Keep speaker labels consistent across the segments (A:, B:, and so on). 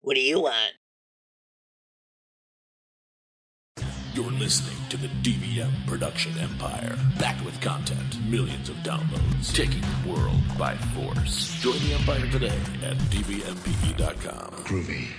A: What do you want?
B: You're listening to the DVM production empire. Packed with content, millions of downloads, taking the world by force. Join the empire today at dvmpe.com.
C: Groovy.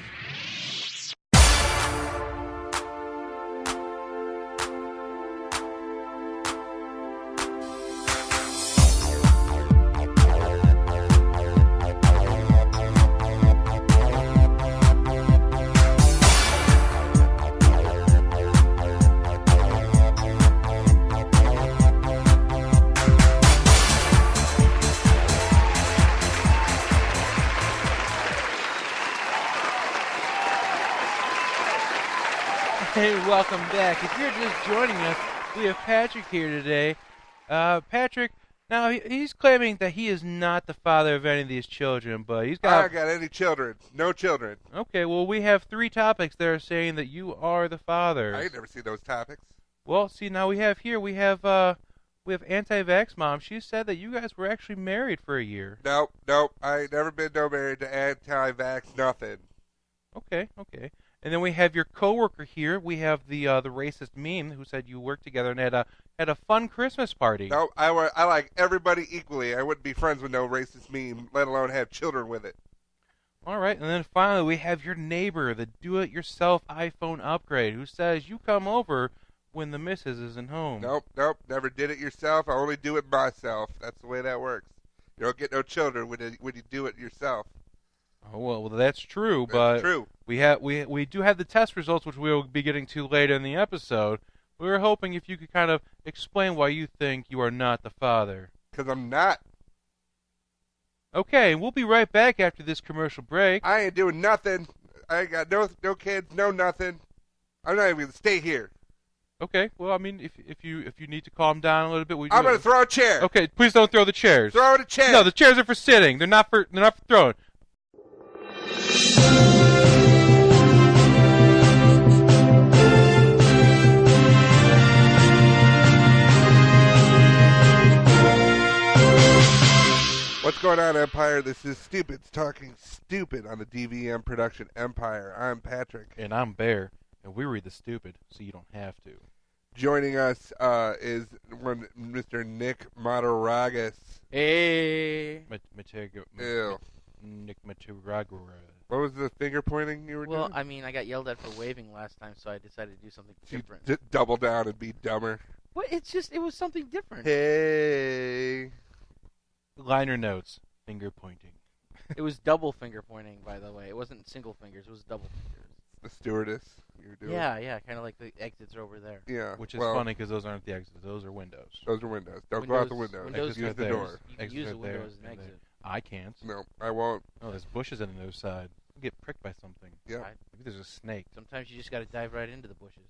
D: Hey, welcome back. If you're just joining us, we have Patrick here today. Patrick, now he's claiming that he is not the father of any of these children, but he's got...
E: I don't got any children. No children.
D: Okay, well, we have 3 topics that are saying that you are the father.
E: I ain't never seen those topics.
D: Well, see, now we have Anti-Vax Mom. She said that you guys were actually married for a year.
E: Nope. I ain't never been married to Anti-Vax nothing.
D: Okay. And then we have your coworker here. We have the racist meme who said you worked together and had a fun Christmas party.
E: No, I like everybody equally. I wouldn't be friends with no racist meme, let alone have children with it.
D: All right, and then finally we have your neighbor, the do-it-yourself iPhone upgrade, who says you come over when the missus isn't home.
E: Nope. Never did it yourself. I only do it myself. That's the way that works. You don't get no children when you do it yourself.
D: Oh, well, that's true,
E: That's true.
D: We do have the test results, which we will be getting to later in the episode. We were hoping if you could kind of explain why you think you are not the father.
E: Because I'm not.
D: Okay, we'll be right back after this commercial break.
E: I ain't doing nothing. I ain't got no kids, no nothing. I'm not even going to stay here.
D: Okay, well, I mean, if you need to calm down a little bit,
E: I'm going to throw a chair.
D: Okay, please don't throw the chairs.
E: Throw a chair.
D: No, the chairs are for sitting. They're not for throwing.
E: What's going on, Empire? This is Stupids Talking Stupid on the DVM Production Empire. I'm Patrick.
D: And I'm Bear, and we read the stupid, so you don't have to.
E: Joining us is one Mr. Nick Mataragas.
F: Hey.
E: Ew.
D: Nick Mataragura.
E: What was the finger pointing you were doing?
F: Well, I mean, I got yelled at for waving last time, so I decided to do something different.
E: Double down and be dumber.
F: What? It was something different.
E: Hey.
D: Liner notes, finger pointing.
F: It was double finger pointing, by the way. It wasn't single fingers. It was double fingers.
E: The stewardess you were doing?
F: Yeah, kind of like the exits are over there.
E: Yeah.
D: Which is funny because those aren't the exits. Those are windows.
E: Those are windows. Don't go out the window.
F: Windows
E: Use the door.
F: You can use a window as an exit.
D: I can't.
E: No, I won't.
D: Oh, there's bushes on the other side. You'll get pricked by something.
E: Yeah.
D: Maybe there's a snake.
F: Sometimes you just got to dive right into the bushes.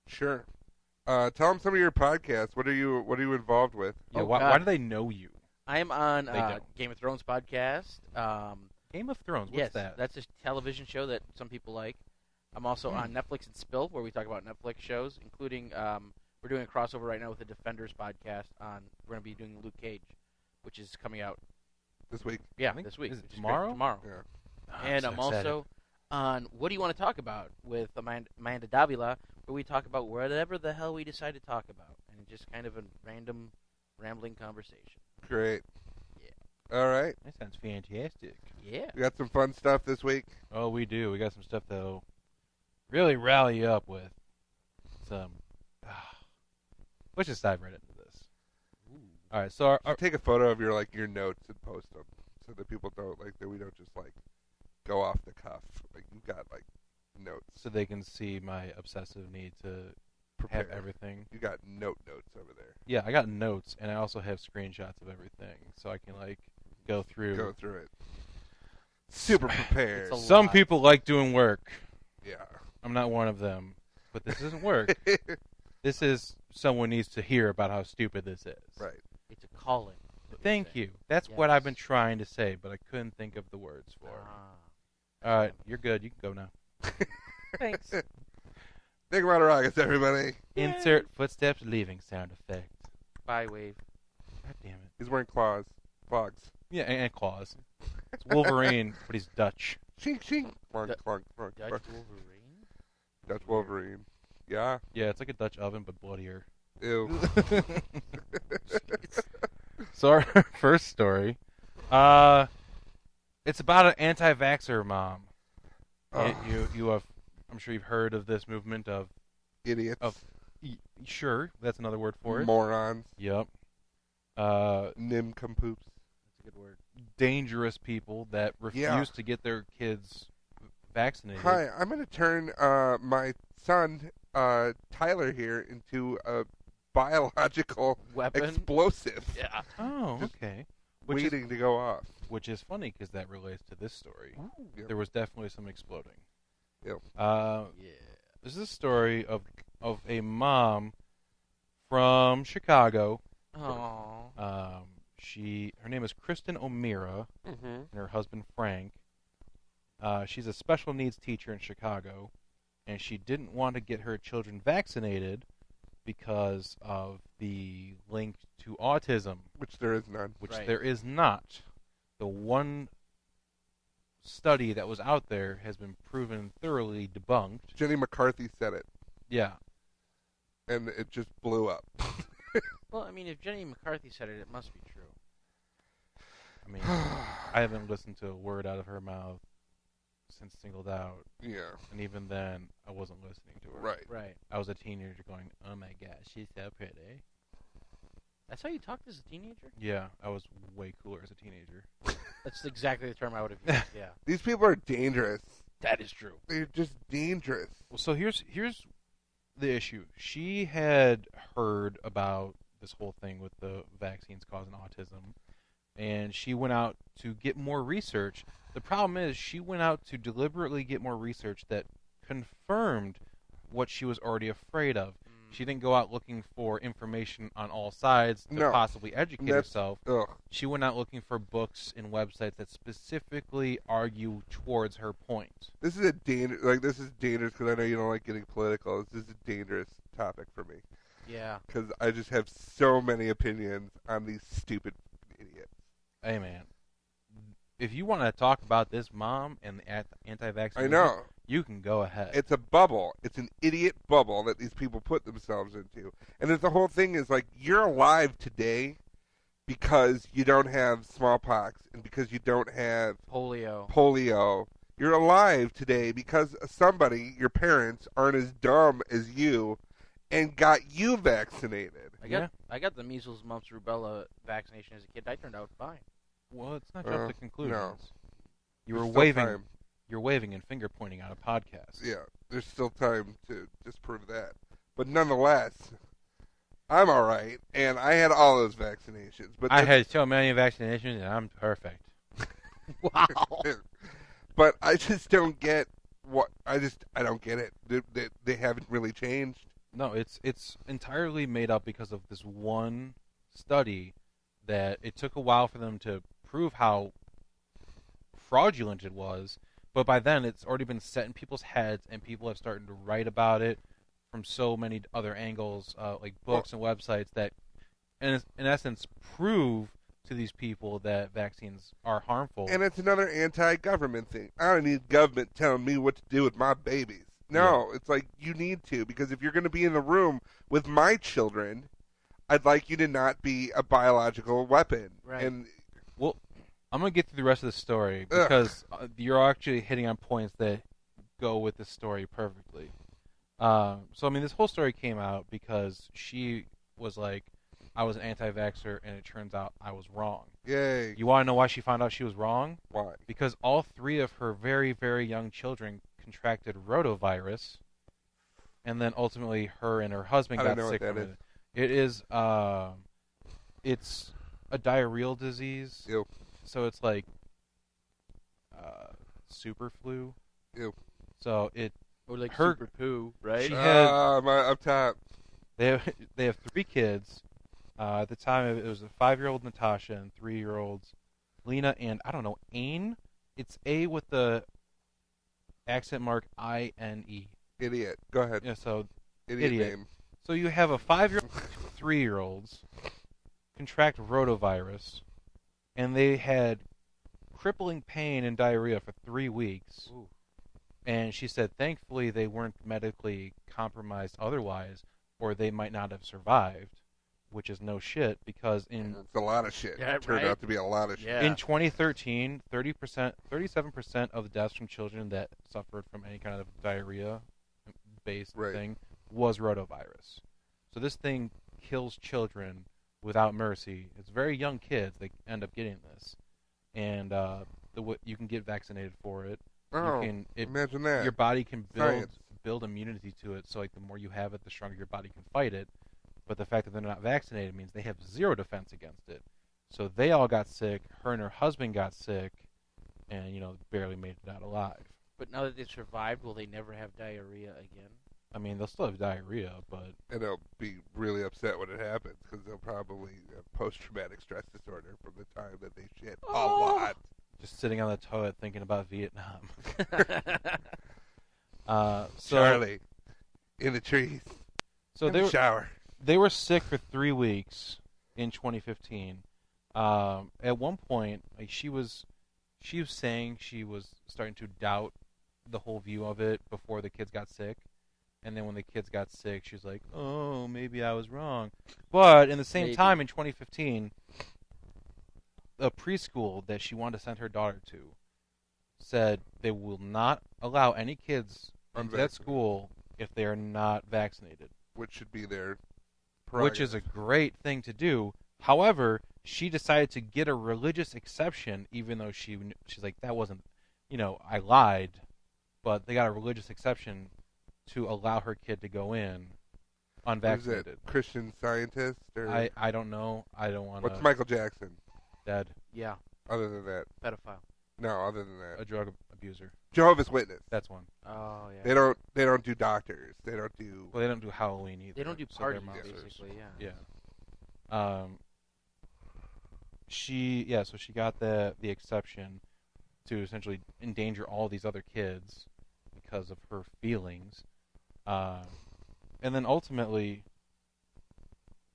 E: Sure. Tell them some of your podcasts. What are you involved with?
D: Yeah, why do they know you?
F: I am on Game of Thrones podcast.
D: Game of Thrones, what's
F: yes,
D: that?
F: That's a television show that some people like. I'm also on Netflix and Spill, where we talk about Netflix shows, including we're doing a crossover right now with the Defenders podcast. We're going to be doing Luke Cage, which is coming out
E: this week.
F: Yeah, this week.
D: Is it tomorrow?
F: Tomorrow.
E: Yeah.
F: And I'm also on What Do You Want to Talk About with Amanda Davila, where we talk about whatever the hell we decide to talk about, and just kind of a random, rambling conversation.
E: Great.
F: Yeah.
E: All right.
D: That sounds fantastic.
F: Yeah.
E: We got some fun stuff this week.
D: Oh, we do. We got some stuff that'll really rally you up with. Let's just dive right into this. Ooh. All right. So
E: take a photo of your notes and post them so that people don't that we don't just go off the cuff. You've got notes.
D: So they can see my obsessive need to
E: Prepare.
D: have everything.
E: You got notes over there.
D: Yeah, I got notes, and I also have screenshots of everything, so I can go through.
E: Go through it. Super prepared.
D: Some people like doing work.
E: Yeah.
D: I'm not one of them, but this isn't work. This is someone needs to hear about how stupid this is.
E: Right.
F: It's a calling.
D: Thank you. That's what I've been trying to say, but I couldn't think of the words for it. All right, you're good. You can go now.
F: Thanks.
E: Think about Aragas, everybody.
D: Insert footsteps leaving sound effect.
F: Bye, Wave.
D: God damn it.
E: He's wearing clogs.
D: Yeah, and claws. It's Wolverine, but he's Dutch.
E: Shink, shink. Clunk, clunk, clunk,
F: Dutch
E: clunk.
F: Wolverine?
E: Dutch Wolverine. Yeah.
D: Yeah, it's like a Dutch oven, but bloodier.
E: Ew.
D: So our first story, it's about an anti-vaxxer mom. You have, I'm sure you've heard of this movement of
E: Idiots.
D: Sure, that's another word for it.
E: Morons.
D: Yep.
E: Nimcompoops.
F: That's a good word.
D: Dangerous people that refuse to get their kids vaccinated.
E: Hi, I'm going to turn my son, Tyler here, into a biological
F: Weapon?
E: explosive.
F: Yeah.
D: Oh,
E: Just
D: okay.
E: Waiting to go off.
D: Which is funny because that relates to this story.
E: Yep.
D: There was definitely some exploding.
E: Yep.
F: Yeah.
D: This is a story of a mom from Chicago.
F: Oh.
D: Her name is Kristen O'Meara,
E: Mm-hmm.
D: and her husband Frank. She's a special needs teacher in Chicago, and she didn't want to get her children vaccinated because of the link to autism,
E: Which there is none.
D: which
F: Right.
D: there is not. The one study that was out there has been proven thoroughly debunked.
E: Jenny McCarthy said it,
D: Yeah.
E: and it just blew up.
F: Well, I mean, if Jenny McCarthy said it, it must be true.
D: I mean, I haven't listened to a word out of her mouth since Singled Out,
E: Yeah.
D: and even then, I wasn't listening to her.
E: Right.
F: Right.
D: I was a teenager going, "Oh my gosh, she's so pretty."
F: That's how you talked as a teenager?
D: Yeah, I was way cooler as a teenager.
F: That's exactly the term I would have used, yeah.
E: These people are dangerous.
F: That is true.
E: They're just dangerous.
D: Well, so here's the issue. She had heard about this whole thing with the vaccines causing autism, and she went out to get more research. The problem is she went out to deliberately get more research that confirmed what she was already afraid of. She didn't go out looking for information on all sides to
E: No.
D: possibly educate
E: That's-
D: herself.
E: Ugh.
D: She went out looking for books and websites that specifically argue towards her point.
E: This is a this is dangerous because I know you don't like getting political. This is a dangerous topic for me
F: Yeah.
E: because I just have so many opinions on these stupid idiots.
D: Hey, man. If you want to talk about this mom and the anti-vax,
E: I know.
D: you can go ahead.
E: It's a bubble. It's an idiot bubble that these people put themselves into. And the whole thing is like, you're alive today because you don't have smallpox and because you don't have polio. You're alive today because somebody, your parents, aren't as dumb as you and got you vaccinated.
F: I got the measles, mumps, rubella vaccination as a kid. I turned out fine.
D: Well, it's not just the conclusions.
E: No.
D: You were
E: There's still
D: waving.
E: time.
D: You're waving and finger pointing on a podcast.
E: Yeah, there's still time to disprove that. But nonetheless, I'm all right, and I had all those vaccinations. But
D: I had so many vaccinations, and I'm perfect.
F: Wow.
E: But I just don't get what I don't get it. They haven't really changed.
D: No, it's entirely made up because of this one study that it took a while for them to prove how fraudulent it was, but by then it's already been set in people's heads, and people have started to write about it from so many other angles, like books and websites that, in essence, prove to these people that vaccines are harmful.
E: And it's another anti-government thing. I don't need government telling me what to do with my babies. No, It's like you need to, because if you're going to be in the room with my children, I'd like you to not be a biological weapon.
F: Right.
E: And
D: well, I'm going to get through the rest of the story because you're actually hitting on points that go with this story perfectly. So, I mean, this whole story came out because she was like, I was an anti-vaxxer, and it turns out I was wrong.
E: yay.
D: You want to know why she found out she was wrong?
E: Why?
D: Because all three of her very, very young children contracted rotavirus, and then ultimately her and her husband
E: I
D: got
E: don't know
D: sick
E: what that
D: from
E: is.
D: it. It is, it's a diarrheal disease.
E: Ew.
D: So it's like super flu.
E: Ew.
D: So it
F: Or like
D: Her-
F: super poo, right?
D: She had
E: My up top.
D: they have three kids. At the time, it was a 5-year-old Natasha and 3-year-olds Lena and I don't know Aine. It's A with the accent mark INE.
E: Idiot. Go ahead.
D: Yeah, so
E: Idiot
D: idiot.
E: name.
D: So you have a 5-year-old, 3-year-olds contract rotavirus, and they had crippling pain and diarrhea for 3 weeks.
F: Ooh.
D: And she said, thankfully, they weren't medically compromised otherwise, or they might not have survived, which is no shit, because
E: It's a lot of shit.
F: Yeah,
E: It turned
F: right?
E: out to be a lot of shit.
F: Yeah.
D: in 2013, 37% of the deaths from children that suffered from any kind of diarrhea-based
E: Right.
D: thing was rotavirus. So this thing kills children without mercy. It's very young kids that end up getting this, and you can get vaccinated for it.
E: Oh, imagine that.
D: Your body can
E: Science.
D: build immunity to it. So like the more you have it, the stronger your body can fight it. But the fact that they're not vaccinated means they have zero defense against it. So they all got sick. Her and her husband got sick, and barely made it out alive.
F: But now that they've survived, will they never have diarrhea again?
D: I mean, they'll still have diarrhea, but
E: And they'll be really upset when it happens because they'll probably have post-traumatic stress disorder from the time that they shit a lot.
D: just sitting on the toilet thinking about Vietnam.
E: Charlie, in the trees,
D: So
E: in
D: they
E: the
D: were
E: shower.
D: they were sick for 3 weeks in 2015. At one point, like she was saying she was starting to doubt the whole view of it before the kids got sick, and then when the kids got sick, she's like, "Oh, maybe I was wrong." But in the same
F: Maybe.
D: time, in 2015, a preschool that she wanted to send her daughter to said they will not allow any kids into that
E: Unvaccinated.
D: school if they are not vaccinated.
E: Which should be their
D: Which is a great thing to do. However, she decided to get a religious exception, even though she's like, that wasn't, I lied, but they got a religious exception to allow her kid to go in
E: Who's
D: unvaccinated.
E: it? Christian Scientist? Or
D: I don't know. I don't want to.
E: what's Michael Jackson?
D: Dead.
F: Yeah,
E: Other than that,
F: pedophile.
E: no. Other than that,
D: A drug abuser.
E: Jehovah's Witness.
D: That's one.
F: Oh yeah.
E: They don't do doctors. They don't do.
D: Well, they don't do Halloween either.
F: They don't do
D: so they're
F: parties,
D: monsters.
F: basically. Yeah.
D: Yeah. So she got the exception to essentially endanger all these other kids because of her feelings, and then ultimately,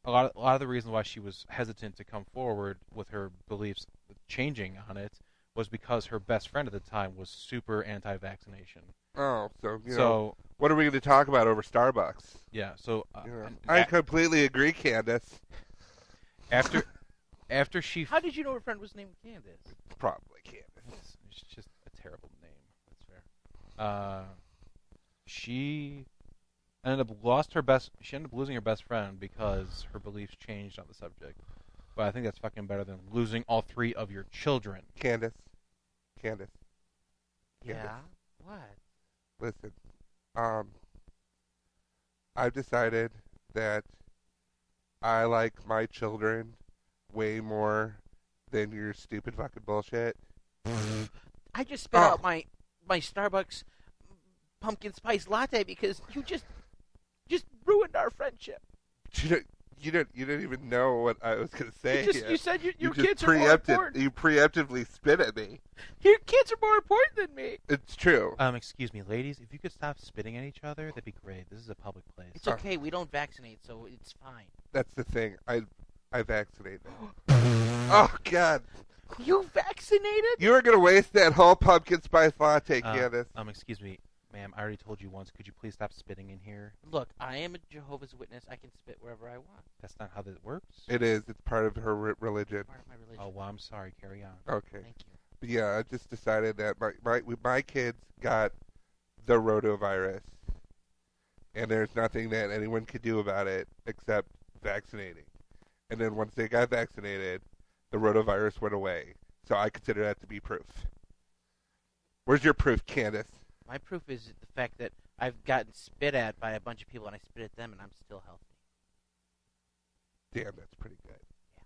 D: a lot of the reasons why she was hesitant to come forward with her beliefs changing on it was because her best friend at the time was super anti-vaccination.
E: Oh, so you know,
D: So
E: what are we going to talk about over Starbucks?
D: yeah, so
E: You know,
D: and
E: I completely agree, Candace.
D: after she
F: How did you know her friend was named Candace?
E: Probably Candace.
D: It's just a terrible name. That's fair. She ended up losing her best friend because her beliefs changed on the subject. But I think that's fucking better than losing all 3 of your children.
E: Candace.
F: Yeah. What?
E: Listen, I've decided that I like my children way more than your stupid fucking bullshit.
F: I just spit
E: Oh.
F: out my Starbucks pumpkin spice latte because you just ruined our friendship.
E: You didn't even know what I was gonna say.
F: You said your
E: You
F: kids
E: just
F: are more important.
E: You preemptively spit at me.
F: Your kids are more important than me.
E: It's true.
D: Excuse me, ladies, if you could stop spitting at each other, that'd be great. This is a public place.
F: It's okay. We don't vaccinate, so it's fine.
E: That's the thing. I vaccinate them. Oh God!
F: You vaccinated?
E: You were gonna waste that whole pumpkin spice latte, Candace.
D: Excuse me, ma'am, I already told you once. Could you please stop spitting in here?
F: Look, I am a Jehovah's Witness. I can spit wherever I want.
D: That's not how that works.
E: It is. It's part of her religion.
F: Part of my religion.
D: Oh, well, I'm sorry. Carry on.
E: Okay.
F: Thank you.
E: But yeah, I just decided that my kids got the rotavirus, and there's nothing that anyone could do about it except vaccinating. And then once they got vaccinated, the rotavirus went away. So I consider that to be proof. Where's your proof, Candace?
F: My proof is the fact that I've gotten spit at by a bunch of people, and I spit at them, and I'm still healthy.
E: Damn, that's pretty good.
F: Yeah.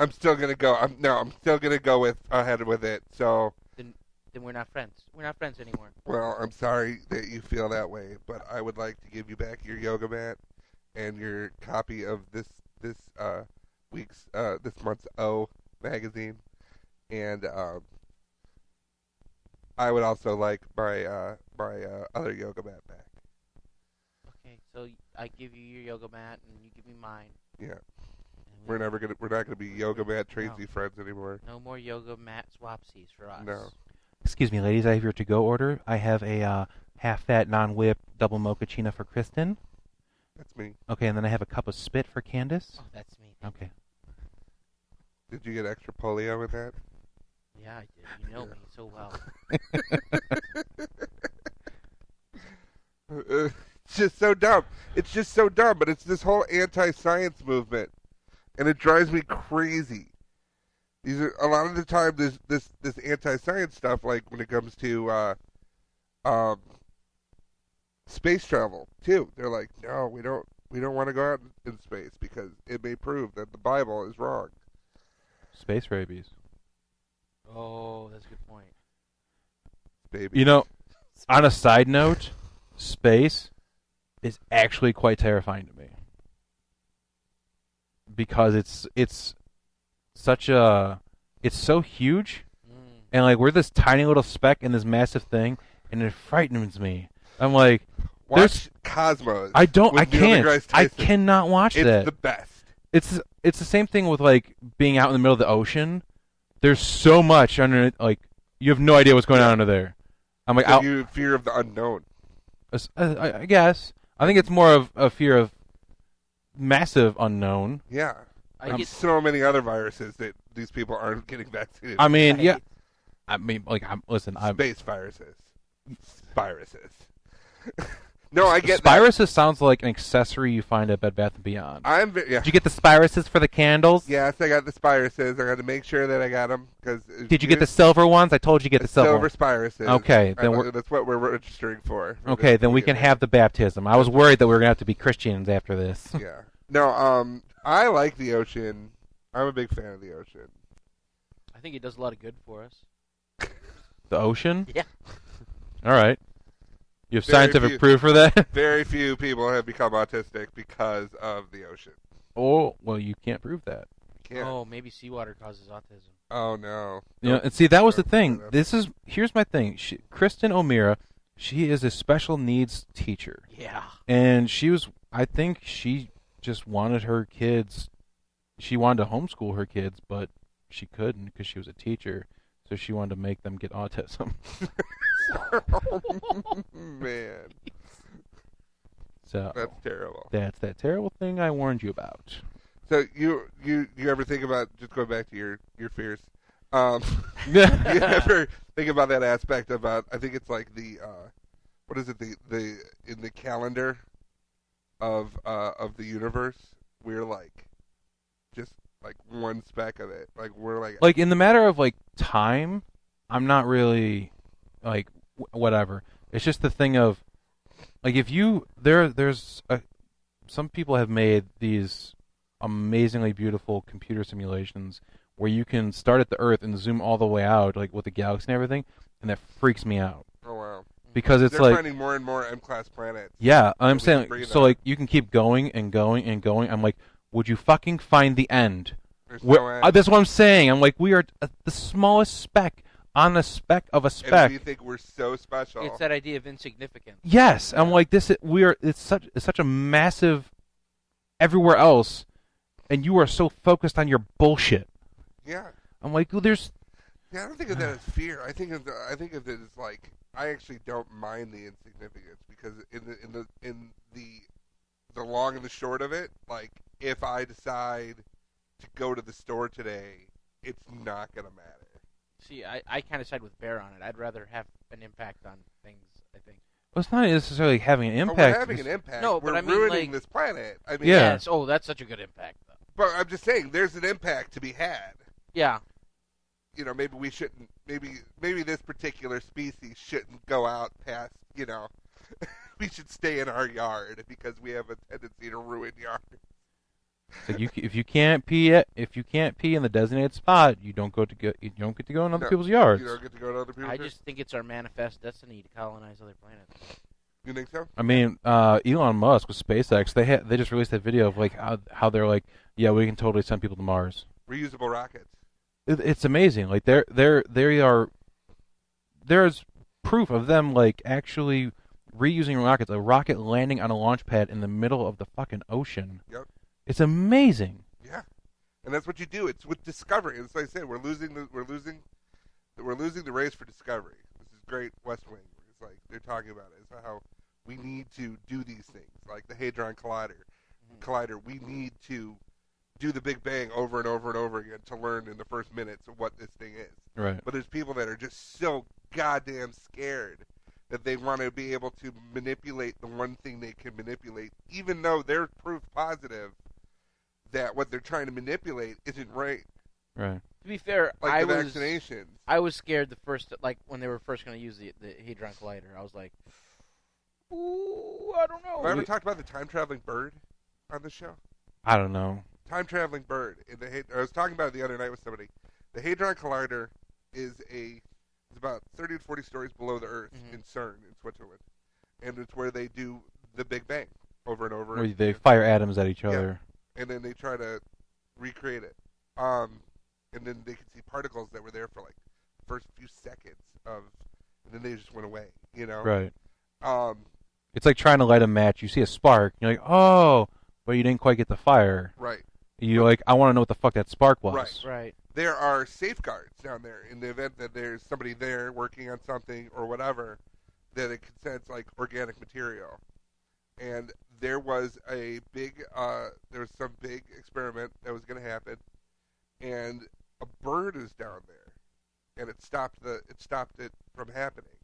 E: I'm still gonna go. I'm still gonna go with ahead with it. So,
F: Then we're not friends. We're not friends anymore.
E: well, I'm sorry that you feel that way, but I would like to give you back your yoga mat and your copy of this month's O magazine, and I would also like my other yoga mat back.
F: Okay, so I give you your yoga mat, and you give me mine,
E: Yeah.
F: and
E: We're not gonna be yoga mat Tracy friends anymore.
F: No more yoga mat swapsies for us.
E: No.
D: Excuse me, ladies. I have your to-go order. I have a half-fat, non-whip double mochaccino for Kristen.
E: That's me.
D: Okay, and then I have a cup of spit for Candace.
F: Oh, that's me.
D: Okay.
E: Did you get extra polio with that?
F: Yeah, I did. You know me so well.
E: It's just so dumb. It's just so dumb. But it's this whole anti-science movement, and it drives me crazy. These are a lot of the time. This anti-science stuff, like when it comes to space travel too. They're like, no, we don't want to go out in space because it may prove that the Bible is wrong.
D: Space rabies.
F: Oh, that's a good point.
E: Baby.
D: You know, on a side note, space is actually quite terrifying to me because it's so huge, and like we're this tiny little speck in this massive thing, and it frightens me. I'm like,
E: watch Cosmos.
D: I
E: with Neil
D: can't.
E: deGrasse
D: I
E: Tyson.
D: cannot watch
E: It's
D: that.
E: the best.
D: It's the same thing with like being out in the middle of the ocean. There's so much under it, like you have no idea what's going on under there. I'm like,
E: So you fear of the unknown.
D: I guess. I think it's more of a fear of massive unknown.
E: Yeah.
F: I get
E: So many other viruses that these people aren't getting vaccinated.
D: I mean,
F: Right.
D: yeah. I mean, like, listen,
E: Space viruses. Viruses. No, I get that.
D: Spiruses sounds like an accessory you find at Bed Bath & Beyond.
E: Yeah.
D: Did you get the spiruses for the candles?
E: Yes, I got the spiruses. I got to make sure that I got them.
D: Did you get the silver ones? I told you to get the silver ones.
E: spiruses.
D: Okay, then
E: that's what we're registering for.
D: Okay, then we can have the baptism. I was worried that we were going to have to be Christians after this.
E: Yeah. No, I like the ocean. I'm a big fan of the ocean.
F: I think it does a lot of good for us.
D: The ocean?
F: Yeah.
D: All right. You have
E: Very
D: scientific
E: few-
D: proof for that?
E: Very few people have become autistic because of the ocean.
D: Oh, well, you can't prove that.
E: Can't.
F: Oh, maybe seawater causes autism.
E: Oh no.
D: You know, and see, that was the
E: Don't
D: thing.
E: say that.
D: Here's my thing. Kristen O'Meara, she is a special needs teacher.
F: Yeah.
D: And I think she just wanted her kids, she wanted to homeschool her kids, but she couldn't because she was a teacher. So she wanted to make them get autism.
E: Man,
D: So
E: that's terrible.
D: that's that terrible thing I warned you about.
E: So you ever think about, just going back to your fears? You ever think about that aspect about, I think it's like the what is it, the in the calendar of the universe, we're like just like one speck of it. Like we're like
D: In the matter of like time, I'm not really like whatever. It's just the thing of like if you there's some people have made these amazingly beautiful computer simulations where you can start at the Earth and zoom all the way out, like with the galaxy and everything, and that freaks me out
E: oh wow.
D: because it's
E: They're
D: like
E: finding more and more M-class planets.
D: yeah, I'm
E: we
D: saying
E: can breathe
D: so
E: on.
D: like you can keep going and going and going. I'm like, would you fucking find the end?
E: There's no end.
D: That's what I'm saying. I'm like, we are the smallest speck on a speck of a
E: And
D: speck.
E: we think we're so special.
F: It's that idea of insignificance.
D: Yes, I'm like this. It's such a massive everywhere else, and you are so focused on your bullshit.
E: Yeah.
D: I'm like, well, there's
E: Yeah, I don't think of that as fear. I think of it as like, I actually don't mind the insignificance because in the long and the short of it, like if I decide to go to the store today, it's not gonna matter.
F: See, I kind of side with Bear on it. I'd rather have an impact on things, I think.
D: well, it's not necessarily having an
E: Oh,
D: impact.
E: we're having an impact.
F: No,
E: we're
F: but I mean,
E: ruining
F: like-
E: this planet. I mean,
D: Yeah.
F: Yes. Oh, that's such a good impact, though.
E: But I'm just saying, there's an impact to be had.
F: Yeah.
E: You know, maybe we shouldn't. Maybe this particular species shouldn't go out past. You know, we should stay in our yard because we have a tendency to ruin yards.
D: So if you can't pee in the designated spot, you don't get to go in other
E: No,
D: people's yards.
E: You don't get to go to other people's
F: I
E: yards?
F: just think it's our manifest destiny to colonize other planets.
E: You think so?
D: I mean, Elon Musk with SpaceX, they just released that video of like how they're like, yeah, we can totally send people to Mars.
E: Reusable rockets.
D: It's amazing. Like there's proof of them like actually reusing rockets. A rocket landing on a launch pad in the middle of the fucking ocean.
E: Yep.
D: It's amazing.
E: Yeah. And that's what you do. It's with discovery. As I said, we're losing the race for discovery. This is great West Wing. It's like they're talking about it. It's how we need to do these things, like the Hadron Collider. We need to do the Big Bang over and over and over again to learn in the first minutes of what this thing is.
D: Right.
E: But there's people that are just so goddamn scared that they want to be able to manipulate the one thing they can manipulate, even though they're proof positive that what they're trying to manipulate isn't right.
D: Right.
F: To be fair,
E: Like the vaccinations.
F: I was scared when they were first going to use the Hadron Collider. I was like, ooh, I don't know.
E: Have I ever talked about the time-traveling bird on the show?
D: I don't know.
E: Time-traveling bird. I was talking about it the other night with somebody. The Hadron Collider is about 30 to 40 stories below the Earth in CERN in Switzerland. And it's where they do the Big Bang over and over.
D: Where they fire atoms at each other.
E: And then they try to recreate it. And then they could see particles that were there for like the first few seconds and then they just went away, you know?
D: Right.
E: It's
D: like trying to light a match. You see a spark, you're like, oh, but you didn't quite get the fire.
E: Right.
D: You're like, I want to know what the fuck that spark was.
F: Right.
E: There are safeguards down there in the event that there's somebody there working on something or whatever that it could sense like organic material. And there was some big experiment that was going to happen, and a bird is down there, and it stopped it from happening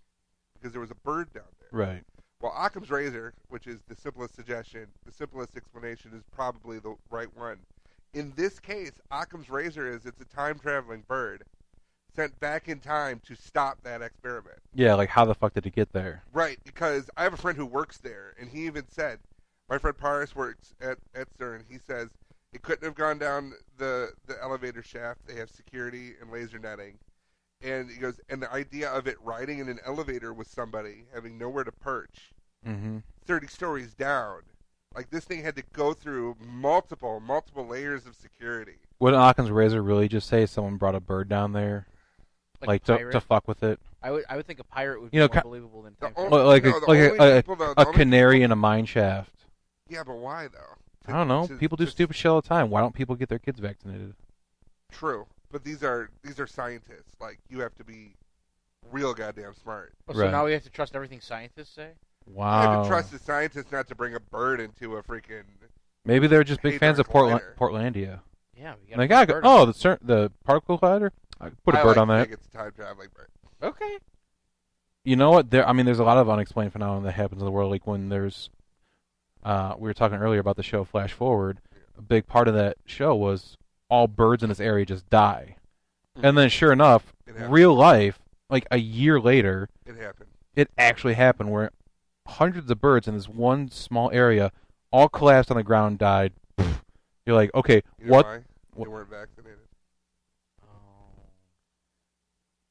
E: because there was a bird down there.
D: Right.
E: Well, Occam's razor, which is the simplest suggestion, the simplest explanation, is probably the right one. In this case, Occam's razor is it's a time-traveling bird sent back in time to stop that experiment.
D: Yeah, like how the fuck did it get there?
E: Right, because I have a friend who works there, and he even said, my friend Paris works at CERN, he says, it couldn't have gone down the elevator shaft. They have security and laser netting. And he goes, and the idea of it riding in an elevator with somebody, having nowhere to perch, 30 stories down, like this thing had to go through multiple layers of security.
D: Wouldn't Occam's razor really just say someone brought a bird down there, like to fuck with it?
F: I would think a pirate would be more believable than time travel.
D: Like a canary in a mine shaft.
E: Yeah, but why though?
D: I don't know. People do stupid shit all the time. Why don't people get their kids vaccinated?
E: True, but these are scientists. Like you have to be real goddamn smart.
F: Oh, so now we have to trust everything scientists say?
D: Wow.
E: You have to trust the scientists not to bring a bird into a freaking.
D: Maybe they're just big fans of Portlandia.
F: Yeah,
D: like the particle collider. I put a bird on that.
E: I think it's a time traveling bird.
F: Okay.
D: You know what? There's a lot of unexplained phenomena that happens in the world. Like when there's, we were talking earlier about the show Flash Forward. A big part of that show was all birds in this area just die, and then sure enough, real life, like a year later,
E: it happened.
D: It actually happened where hundreds of birds in this one small area all collapsed on the ground, died. You're like, okay,
E: you know
D: what?
E: Why? They weren't vaccinated.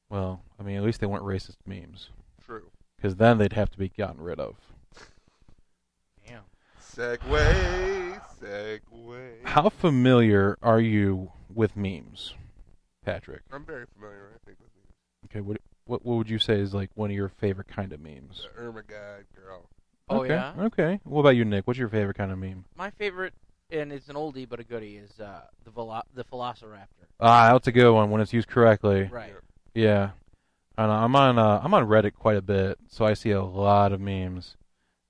D: Well, I mean, at least they weren't racist memes.
E: True.
D: Because then they'd have to be gotten rid of.
F: Damn.
E: Segway.
D: How familiar are you with memes, Patrick?
E: I'm very familiar, I think, with memes.
D: Okay, what would you say is like one of your favorite kind of memes?
E: The Irma guy girl.
F: Oh,
D: okay,
F: yeah?
D: Okay. What about you, Nick? What's your favorite kind of meme?
F: My favorite, and it's an oldie but a goodie, is the Velociraptor.
D: Ah, that's a good one when it's used correctly.
F: Right.
D: Yeah. And I'm on Reddit quite a bit, so I see a lot of memes.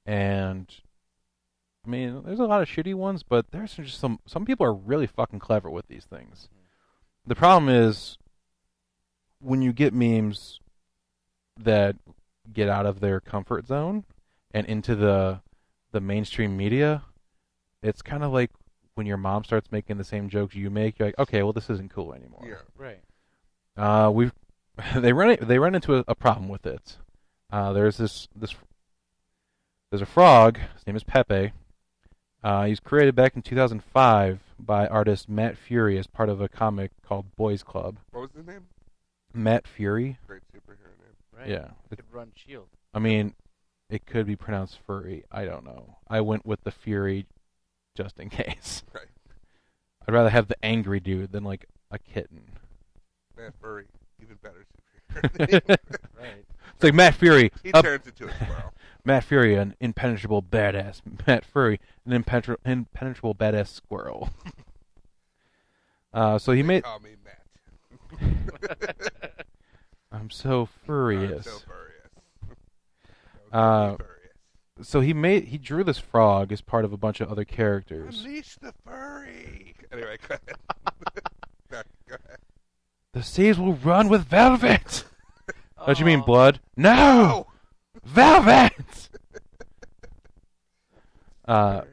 D: And I mean, there's a lot of shitty ones, but there's just some people are really fucking clever with these things. The problem is when you get memes that get out of their comfort zone and into the mainstream media, it's kind of like when your mom starts making the same jokes you make. You're like, okay, well, this isn't cool anymore.
E: Yeah.
F: Right.
D: They run into a problem with it. There's a frog. His name is Pepe. He's created back in 2005 by artist Matt Fury as part of a comic called Boys Club.
E: What was his name?
D: Matt Fury.
E: Great superhero name.
F: Right.
D: Yeah.
F: It could run Shield.
D: I mean, it could be pronounced furry. I don't know. I went with the Fury just in case.
E: Right.
D: I'd rather have the angry dude than like a kitten.
E: Matt Furry, even better superhero.
F: Right.
D: It's like Matt Fury.
E: He turns into a squirrel.
D: Matt Fury, an impenetrable badass. Matt Fury, an impenetrable badass squirrel. So he made.
E: Call me Matt.
D: I'm so furious.
E: I'm so furious.
D: Uh, So he drew this frog as part of a bunch of other characters.
E: Unleash the furry. Anyway, go ahead. No, go ahead.
D: The seas will run with velvet. Don't you mean
F: Oh.
D: blood? No, velvet.
E: Furry.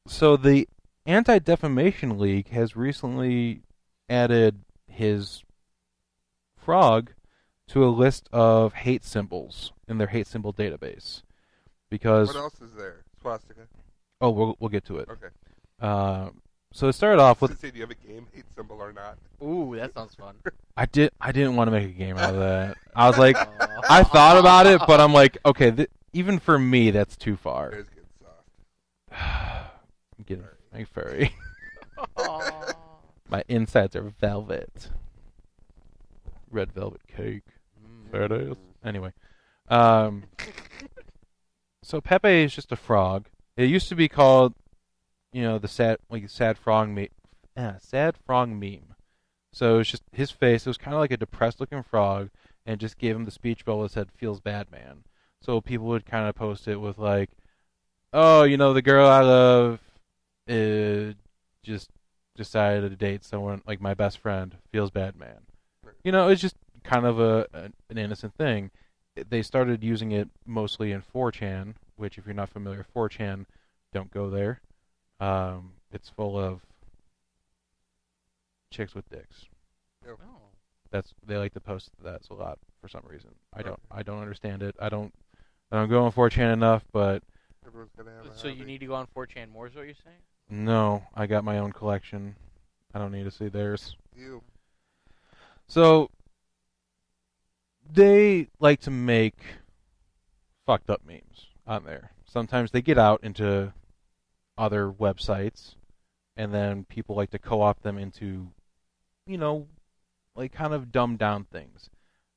D: So the Anti-Defamation League has recently added his frog to a list of hate symbols in their hate symbol database. Because
E: What else is there? Swastika.
D: we'll get to it.
E: Okay.
D: So it started off with
E: Do you have a game hate symbol or not?
F: Ooh, that sounds fun.
D: I didn't want to make a game out of that. I was like, I thought about it, but I'm like, okay, even for me, that's too far.
E: It's getting soft.
D: I'm getting furry.
F: Aw.
D: My insides are velvet. Red velvet cake. There it is. Anyway, so Pepe is just a frog. It used to be called, the sad frog meme. So it's just his face. It was kind of like a depressed-looking frog, and it just gave him the speech bubble that said "Feels bad, man." So people would kind of post it with like, "Oh, the girl I love just decided to date someone like my best friend. Feels bad, man." It's just kind of an innocent thing. They started using it mostly in 4chan, which if you're not familiar with 4chan, don't go there. It's full of chicks with dicks.
F: Oh.
D: They like to post that a lot for some reason. I don't understand it. I don't go on 4chan enough, but
E: Everyone's gonna have a
F: So you
E: hobby.
F: need to go on 4chan more, is what you're saying?
D: no, I got my own collection. I don't need to see theirs.
E: You.
D: So they like to make fucked up memes on there. Sometimes they get out into other websites, and then people like to co-opt them into, like kind of dumbed down things.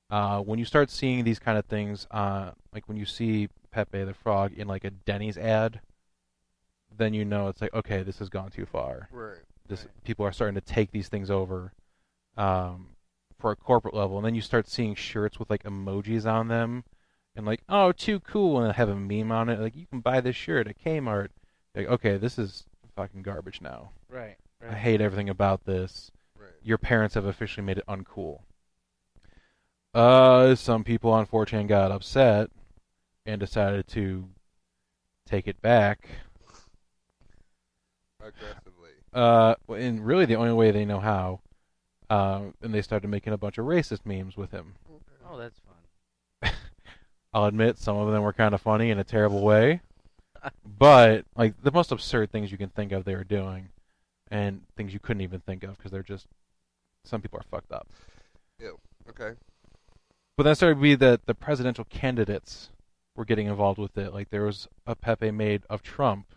D: When you start seeing these kind of things, like when you see Pepe the Frog in like a Denny's ad, then it's like, okay, this has gone too far.
E: Right.
D: People are starting to take these things over for a corporate level, and then you start seeing shirts with like emojis on them, and like, oh, too cool, and have a meme on it, like you can buy this shirt at Kmart. Like, okay, this is fucking garbage now.
F: Right.
D: I hate everything about this.
E: Right.
D: Your parents have officially made it uncool. Some people on 4chan got upset and decided to take it back.
E: Aggressively.
D: And really the only way they know how. And they started making a bunch of racist memes with him.
F: Oh, that's fun.
D: I'll admit some of them were kind of funny in a terrible way. But, like, the most absurd things you can think of they were doing. And things you couldn't even think of because they're just... Some people are fucked up.
E: Ew. Okay.
D: But then it started to be that the presidential candidates were getting involved with it. Like, there was a Pepe made of Trump.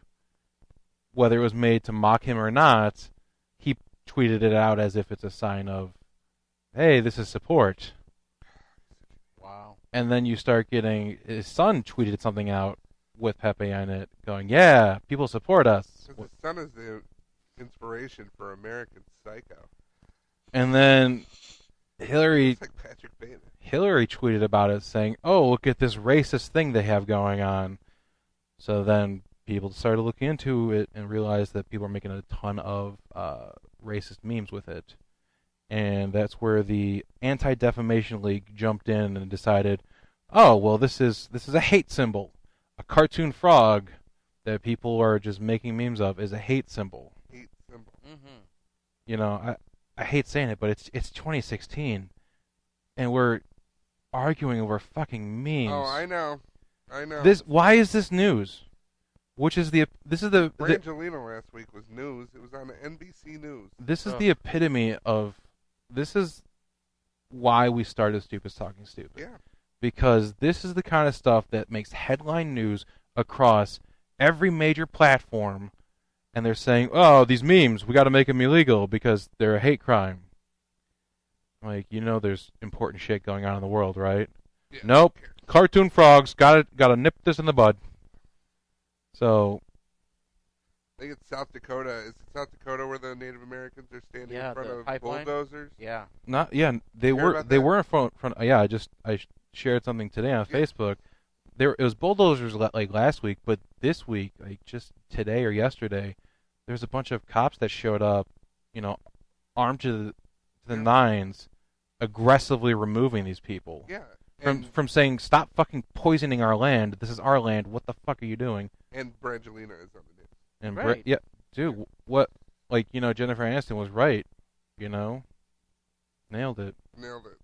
D: Whether it was made to mock him or not, he tweeted it out as if it's a sign of, hey, this is support.
F: Wow.
D: And then you start getting... His son tweeted something out with Pepe on it, going, yeah, people support us.
E: Because his son is the inspiration for American Psycho.
D: And then Hillary
E: It's like Patrick Bateman.
D: tweeted about it, saying, oh, look at this racist thing they have going on. So then people started looking into it and realized that people are making a ton of racist memes with it. And that's where the Anti-Defamation League jumped in and decided, oh, well, this is a hate symbol. A cartoon frog that people are just making memes of is a hate symbol.
E: Hate symbol.
F: Mm-hmm.
D: I hate saying it, but it's 2016, and we're arguing over fucking memes.
E: Oh, I know.
D: Why is this news? This is the
E: Brangelina last week was news. It was on the NBC News.
D: This is the epitome of... This is why we started Stupid's Talking Stupid.
E: Yeah.
D: Because this is the kind of stuff that makes headline news across every major platform, and they're saying, oh, these memes, we got to make them illegal because they're a hate crime. Like, there's important shit going on in the world, right?
E: Yeah,
D: Nope. Cartoon frogs, gotta nip this in the bud. So...
E: think it's South Dakota. Is it South Dakota where the Native Americans are standing in front
F: the
E: of
F: pipeline.
E: bulldozers?
F: Yeah.
D: They
E: You heard
D: were
E: about
D: they
E: that?
D: were in front. Yeah, I shared something today on
E: Yeah.
D: Facebook. It was bulldozers like last week, but this week, like just today or yesterday, there's a bunch of cops that showed up, armed to the
E: Yeah.
D: nines, aggressively removing these people
E: Yeah.
D: from saying stop fucking poisoning our land. This is our land. What the fuck are you doing?
E: And Brangelina is on the news.
D: And
F: Right.
D: yeah, dude, what? Like Jennifer Aniston was right. Nailed it.
E: Nailed it.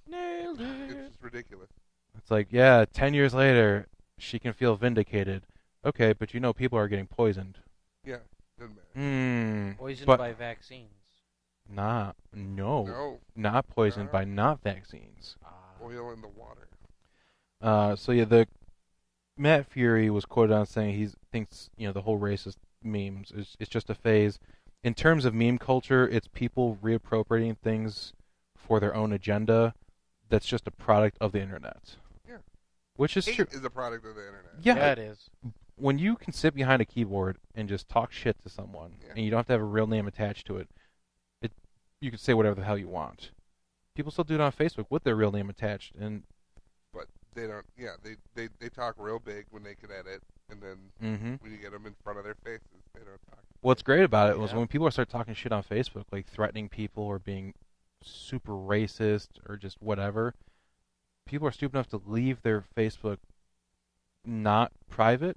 F: Nailed
E: It's
F: it.
E: just ridiculous.
D: It's like, yeah, 10 years later, she can feel vindicated. Okay, but people are getting poisoned.
E: Yeah. Doesn't matter.
F: Poisoned
D: but
F: by vaccines.
D: no,
E: No.
D: not poisoned
E: No.
D: by not vaccines.
E: Oil in the water.
D: So yeah, the Matt Fury was quoted on saying he thinks the whole racist memes is just a phase. In terms of meme culture, it's people reappropriating things for their own agenda. That's just a product of the internet.
E: Yeah.
D: Which is true.
E: Hate is a product of the internet.
D: Yeah.
F: It is.
D: When you can sit behind a keyboard and just talk shit to someone,
E: Yeah.
D: and you don't have to have a real name attached to it, you can say whatever the hell you want. People still do it on Facebook with their real name attached, and
E: But they don't. Yeah, they talk real big when they can edit, and then when you get them in front of their faces, they don't talk.
D: what's great about it was
F: Yeah.
D: when people start talking shit on Facebook, like threatening people or being super racist or just whatever, people are stupid enough to leave their Facebook not private,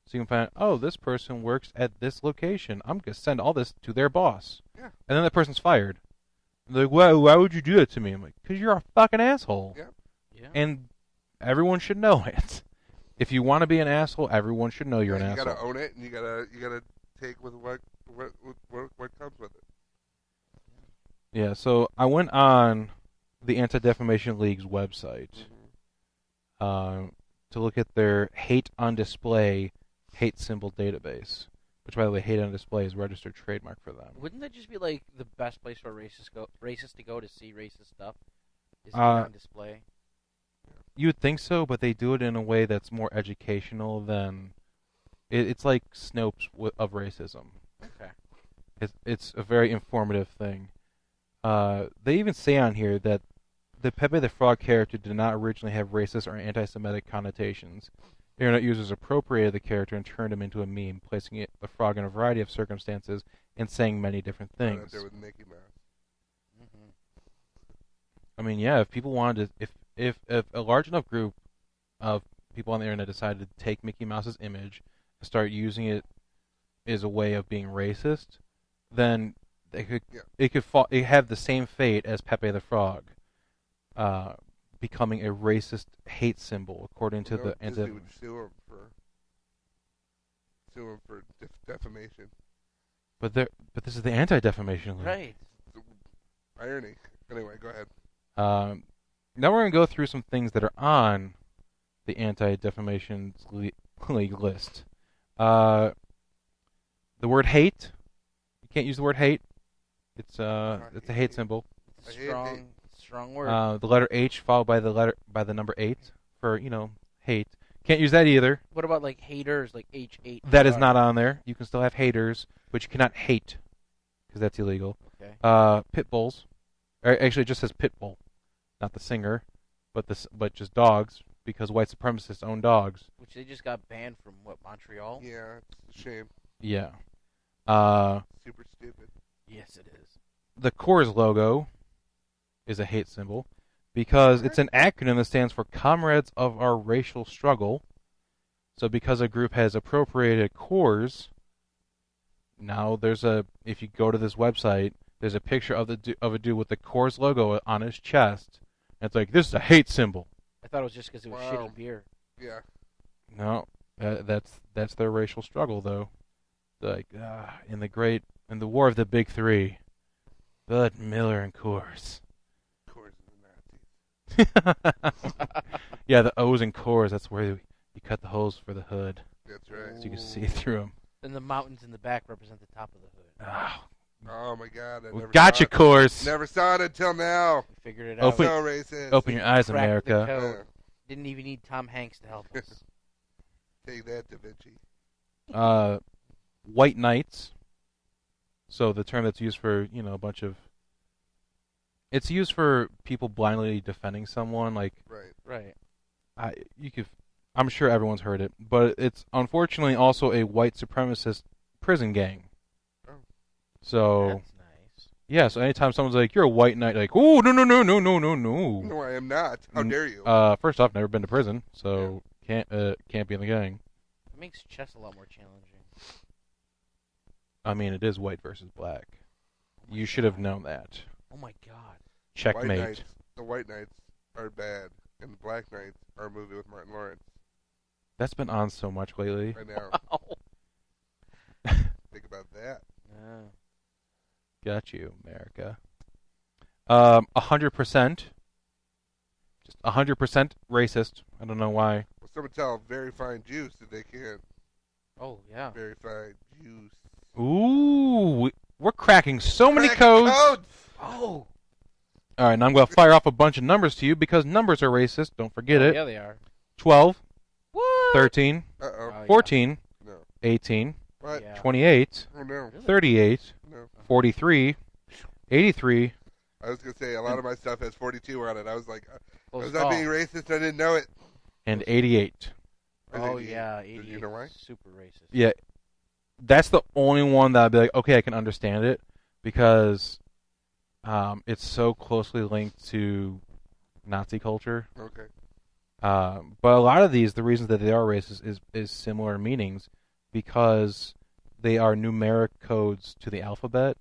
D: so you can find, oh, this person works at this location. I'm going to send all this to their boss.
E: Yeah.
D: And then that person's fired. They're like, why would you do that to me? I'm like, because you're a fucking asshole.
E: Yeah.
F: Yeah.
D: And everyone should know it. If you want to be an asshole, everyone should know you're an
E: you
D: asshole.
E: gotta own it, and you gotta take with what comes with it.
D: Yeah, so I went on the Anti-Defamation League's website to look at their hate on display hate symbol database, which, by the way, hate on display is registered trademark for them.
F: Wouldn't that just be like the best place for racists to go to see racist stuff? Is it on display?
D: You would think so, but they do it in a way that's more educational than... It's like Snopes of racism.
F: Okay.
D: It's a very informative thing. They even say on here that the Pepe the Frog character did not originally have racist or anti-Semitic connotations. Internet users appropriated the character and turned him into a meme, placing the frog in a variety of circumstances and saying many different
E: Right
D: things.
E: up there with Mickey Mouse.
D: I mean, yeah, if people wanted to, if a large enough group of people on the internet decided to take Mickey Mouse's image and start using it as a way of being racist, then it could have the same fate as Pepe the Frog, becoming a racist hate symbol, according to the
E: Disney would sue him for defamation.
D: But this is the Anti-Defamation League.
F: Right.
E: Irony. Anyway, go ahead.
D: Now we're going to go through some things that are on the Anti-Defamation League list. The word hate. You can't use the word hate. It's a hate symbol.
F: It's
E: I
F: a
E: hate
F: strong word.
D: The letter H followed by the number 8 for hate. Can't use that either.
F: What about like haters, like H8?
D: That is not on there. You can still have haters, but you cannot hate because that's illegal.
F: Okay.
D: Pit bulls. Actually, it just says pit bull, not the singer, but just dogs because white supremacists own dogs.
F: Which they just got banned from Montreal?
E: Yeah, it's a shame.
D: Yeah.
E: Super stupid.
F: Yes, it is.
D: The Coors logo is a hate symbol because it's an acronym that stands for Comrades of Our Racial Struggle. So because a group has appropriated Coors, now if you go to this website, there's a picture of a dude with the Coors logo on his chest. And it's like, this is a hate symbol.
F: I thought it was just because it was shitty beer.
E: Yeah.
D: No, that's their racial struggle, though. Like in the War of the Big Three, Bud, Miller, and Coors.
E: Coors and the Nazis.
D: Yeah, the O's and Coors. That's where you cut the holes for the hood,
E: That's right.
D: so you can see through them.
F: Then the mountains in the back represent the top of the hood.
E: Oh my God! I never
D: Gotcha,
E: saw it.
D: Coors.
E: Never saw it until now.
F: We figured it
D: Open-
F: out.
E: So racist.
D: Open your eyes,
F: Cracked the
D: America.
F: code. Didn't even need Tom Hanks to help us.
E: Take that, Da Vinci.
D: white knights. So the term that's used for, a bunch of... It's used for people blindly defending someone. Like,
F: Right.
D: I'm sure everyone's heard it, but it's unfortunately also a white supremacist prison gang.
E: Oh.
D: So...
F: That's nice.
D: Yeah, so anytime someone's like, you're a white knight, like, oh, no.
E: No, I am not. How dare you?
D: First off, never been to prison, so can't be in the gang.
F: It makes chess a lot more challenging.
D: I mean, it is white versus black. You should have known that.
F: Oh my god.
D: Checkmate.
E: The White Knights are bad, and the Black Knights are a movie with Martin Lawrence.
D: That's been on so much lately.
E: I know.
F: Oh.
E: Think about that.
F: Yeah.
D: Got you, America. 100%. Just 100% racist. I don't know why.
E: Well, someone tell very fine juice if they can.
F: Oh yeah.
E: Very fine juice.
D: Ooh, we're cracking so many codes.
F: Oh.
D: All right, now I'm going to fire off a bunch of numbers to you because numbers are racist. Don't forget it.
F: Yeah, they are.
D: 12,
F: What?
D: 13,
E: Uh-oh.
F: Oh, yeah.
D: 14,
E: No.
D: 18,
E: What?
F: Yeah.
D: 28,
E: Oh, no.
D: 38,
E: No.
D: 43, 83.
E: I was going to say, a lot of my stuff has 42 on it. I was like,
F: Close
E: was I
F: call.
E: being racist? I didn't know it.
D: and 88.
E: I
F: Oh
E: think
F: yeah,
E: Do
F: 88.
E: you know why?
F: Super racist.
D: Yeah, that's the only one that I'd be like, okay, I can understand it because it's so closely linked to Nazi culture.
E: Okay.
D: But a lot of these, the reason that they are racist is similar meanings because they are numeric codes to the alphabet.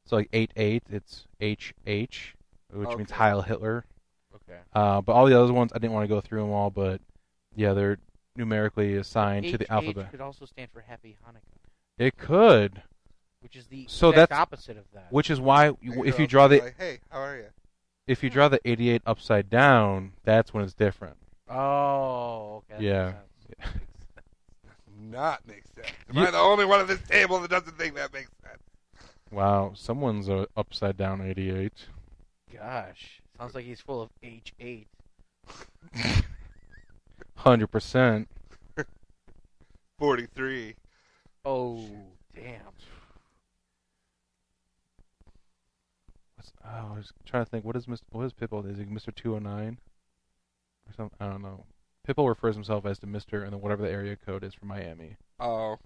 D: So like 88, it's HH, which means
E: Okay.
D: Heil Hitler.
F: Okay.
D: But all the other ones, I didn't want to go through them all, but yeah, they're numerically assigned to the
F: HH
D: alphabet.
F: could also stand for Happy Hanukkah,
D: It could,
F: which is the
D: So
F: exact
D: that's-
F: opposite of that.
D: which is why
E: And
D: if
E: you're
D: you draw
E: also
D: the
E: like, hey, how are you?
D: if you draw the 88 upside down, that's when it's different.
F: Oh, okay. that
D: Yeah.
F: makes sense.
E: Not makes sense. Am
D: You-
E: I the only one at this table that doesn't think that makes sense?
D: Wow, someone's a upside down 88.
F: Gosh, sounds like he's full of H8.
D: 100%.
E: 43.
F: Oh, damn.
D: I was trying to think. What is Pitbull? Is he Mr. 209 or something? I don't know. Pitbull refers himself as to Mr. and then whatever the area code is for Miami.
E: Oh,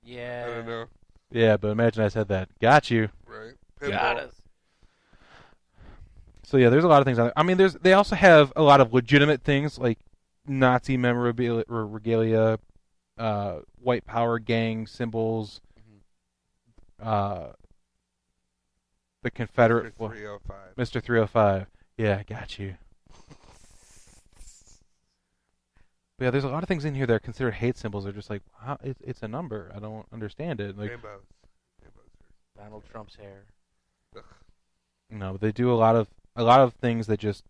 F: Yeah.
E: I don't know.
D: Yeah, but imagine I said that. Got you.
E: Right?
F: Got
E: Pitbull.
F: us.
D: So yeah, there's a lot of things on there. I mean, they also have a lot of legitimate things like Nazi memorabilia, or regalia, white power gang symbols, the Confederate
E: Mr. 305.
D: Mr. 305. Yeah, got you. But yeah, there's a lot of things in here that are considered hate symbols. They're just like, wow, it's a number. I don't understand it. Like,
E: Rainbows.
F: Donald Trump's hair.
E: Ugh.
D: no, but they do a lot of things that just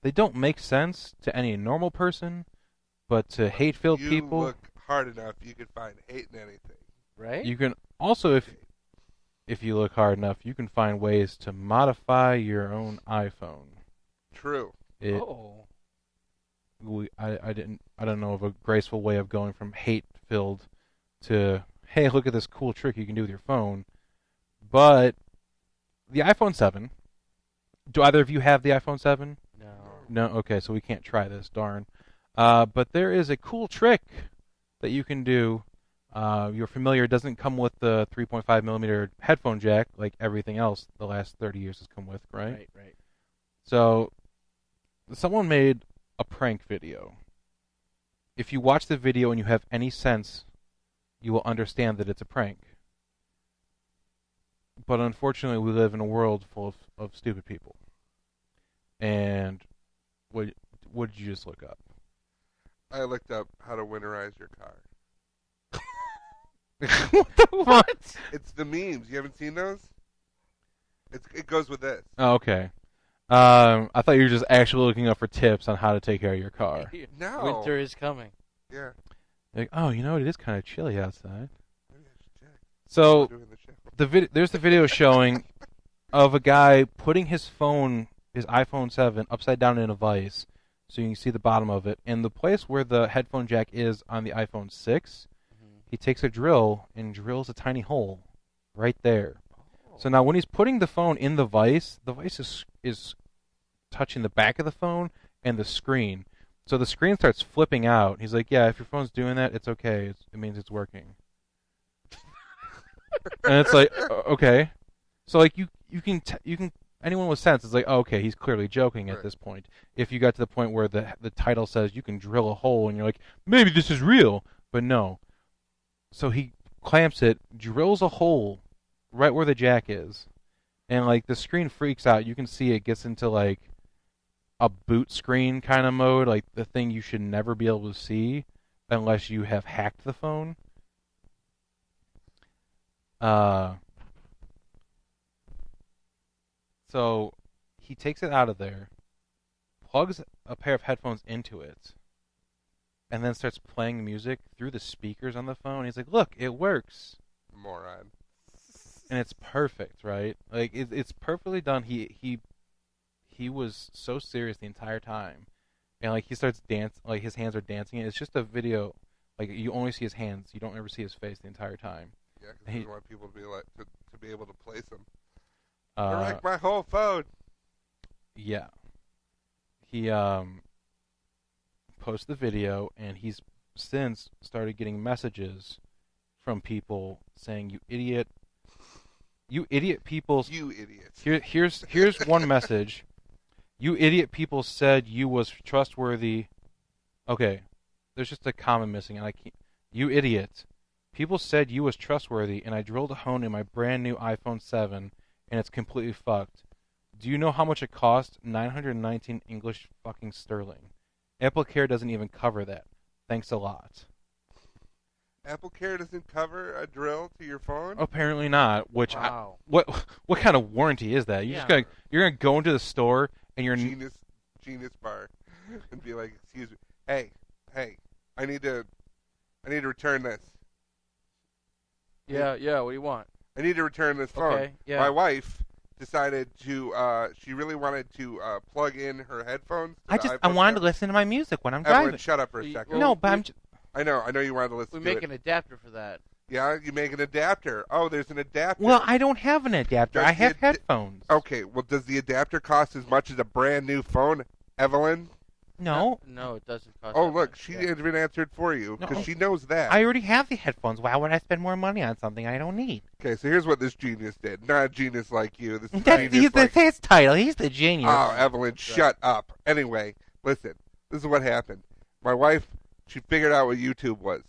D: they don't make sense to any normal person, but to hate-filled
E: You
D: people,
E: look hard enough, you can find hate in anything.
F: Right?
D: you can also, if you look hard enough, you can find ways to modify your own iPhone.
E: True.
F: Oh.
D: I don't know of a graceful way of going from hate-filled to, hey, look at this cool trick you can do with your phone. But the iPhone 7, do either of you have the iPhone 7?
F: No.
D: No? Okay, so we can't try this, darn. But there is a cool trick that you can do. You're familiar, it doesn't come with the 3.5 millimeter headphone jack like everything else the last 30 years has come with, right?
F: Right.
D: So, someone made a prank video. If you watch the video and you have any sense, you will understand that it's a prank. But unfortunately, we live in a world full of stupid people. And what did you just look up?
E: I looked up how to winterize your car.
F: What?
E: It's the memes. You haven't seen those? It goes with this.
D: Oh, okay. I thought you were just actually looking up for tips on how to take care of your car.
E: No.
F: Winter is coming.
E: Yeah.
D: Like, oh, you know what? It is kind of chilly outside.
E: Maybe I should check.
D: So
E: We're doing the show.
D: there's the video showing of a guy putting his iPhone 7, upside down in a vise, so you can see the bottom of it. And the place where the headphone jack is on the iPhone 6, he takes a drill and drills a tiny hole right there. So now when he's putting the phone in the vice is touching the back of the phone and the screen. So the screen starts flipping out. He's like, yeah, if your phone's doing that, it's okay. It means it's working. And it's like, okay. So like you can anyone with sense is like, oh, okay, he's clearly joking at this point. If you got to the point where the title says you can drill a hole and you're like, maybe this is real, but no. So he clamps it, drills a hole right where the jack is, and like the screen freaks out. You can see it gets into like a boot screen kind of mode, like the thing you should never be able to see unless you have hacked the phone. So he takes it out of there, plugs a pair of headphones into it, and then starts playing music through the speakers on the phone. He's like, look, it works.
E: Moron.
D: And it's perfect, right? Like it's perfectly done. He was so serious the entire time, and like he starts like his hands are dancing. It's just a video, like you only see his hands. You don't ever see his face the entire time.
E: Yeah, because you want people to be like to be able to place him. I wrecked my whole phone.
D: Yeah. He posts the video, and he's since started getting messages from people saying, "You idiot! You idiot people!
E: You idiots!"
D: Here's one message. You idiot people said you was trustworthy. Okay, there's just a comma missing, and I can't. You idiot! People said you was trustworthy, and I drilled a hole in my brand new iPhone 7, and it's completely fucked. Do you know how much it cost? 919 English fucking sterling. AppleCare doesn't even cover that. Thanks a lot.
E: AppleCare doesn't cover a drill to your phone?
D: Apparently not. Which
F: wow.
D: What kind of warranty is that? You're gonna go into the store and you're
E: Genius bar and be like, excuse me, hey, I need to return this.
F: Yeah. What do you want?
E: I need to return this phone.
F: Okay, yeah.
E: My wife decided to. She really wanted to plug in her headphones.
D: I wanted to listen to my music when I'm
E: Evelyn,
D: driving.
E: shut up for a second.
D: No, but I'm.
E: I know you wanted to listen.
F: We make an adapter for that.
E: Yeah, you make an adapter. Oh, there's an adapter.
D: Well, I don't have an adapter. I have headphones.
E: Okay, well, does the adapter cost as much as a brand new phone, Evelyn?
D: No.
F: No, it doesn't cost.
E: Oh,
F: that
E: look,
F: much.
E: she has been answered for you because
D: No.
E: she knows that.
D: I already have the headphones. Why would I spend more money on something I don't need?
E: Okay, so here's what this genius did. Not a genius like you. This is genius
D: That's his title. He's the genius.
E: Oh, Evelyn, shut up. Anyway, listen. This is what happened. My wife, she figured out what YouTube was.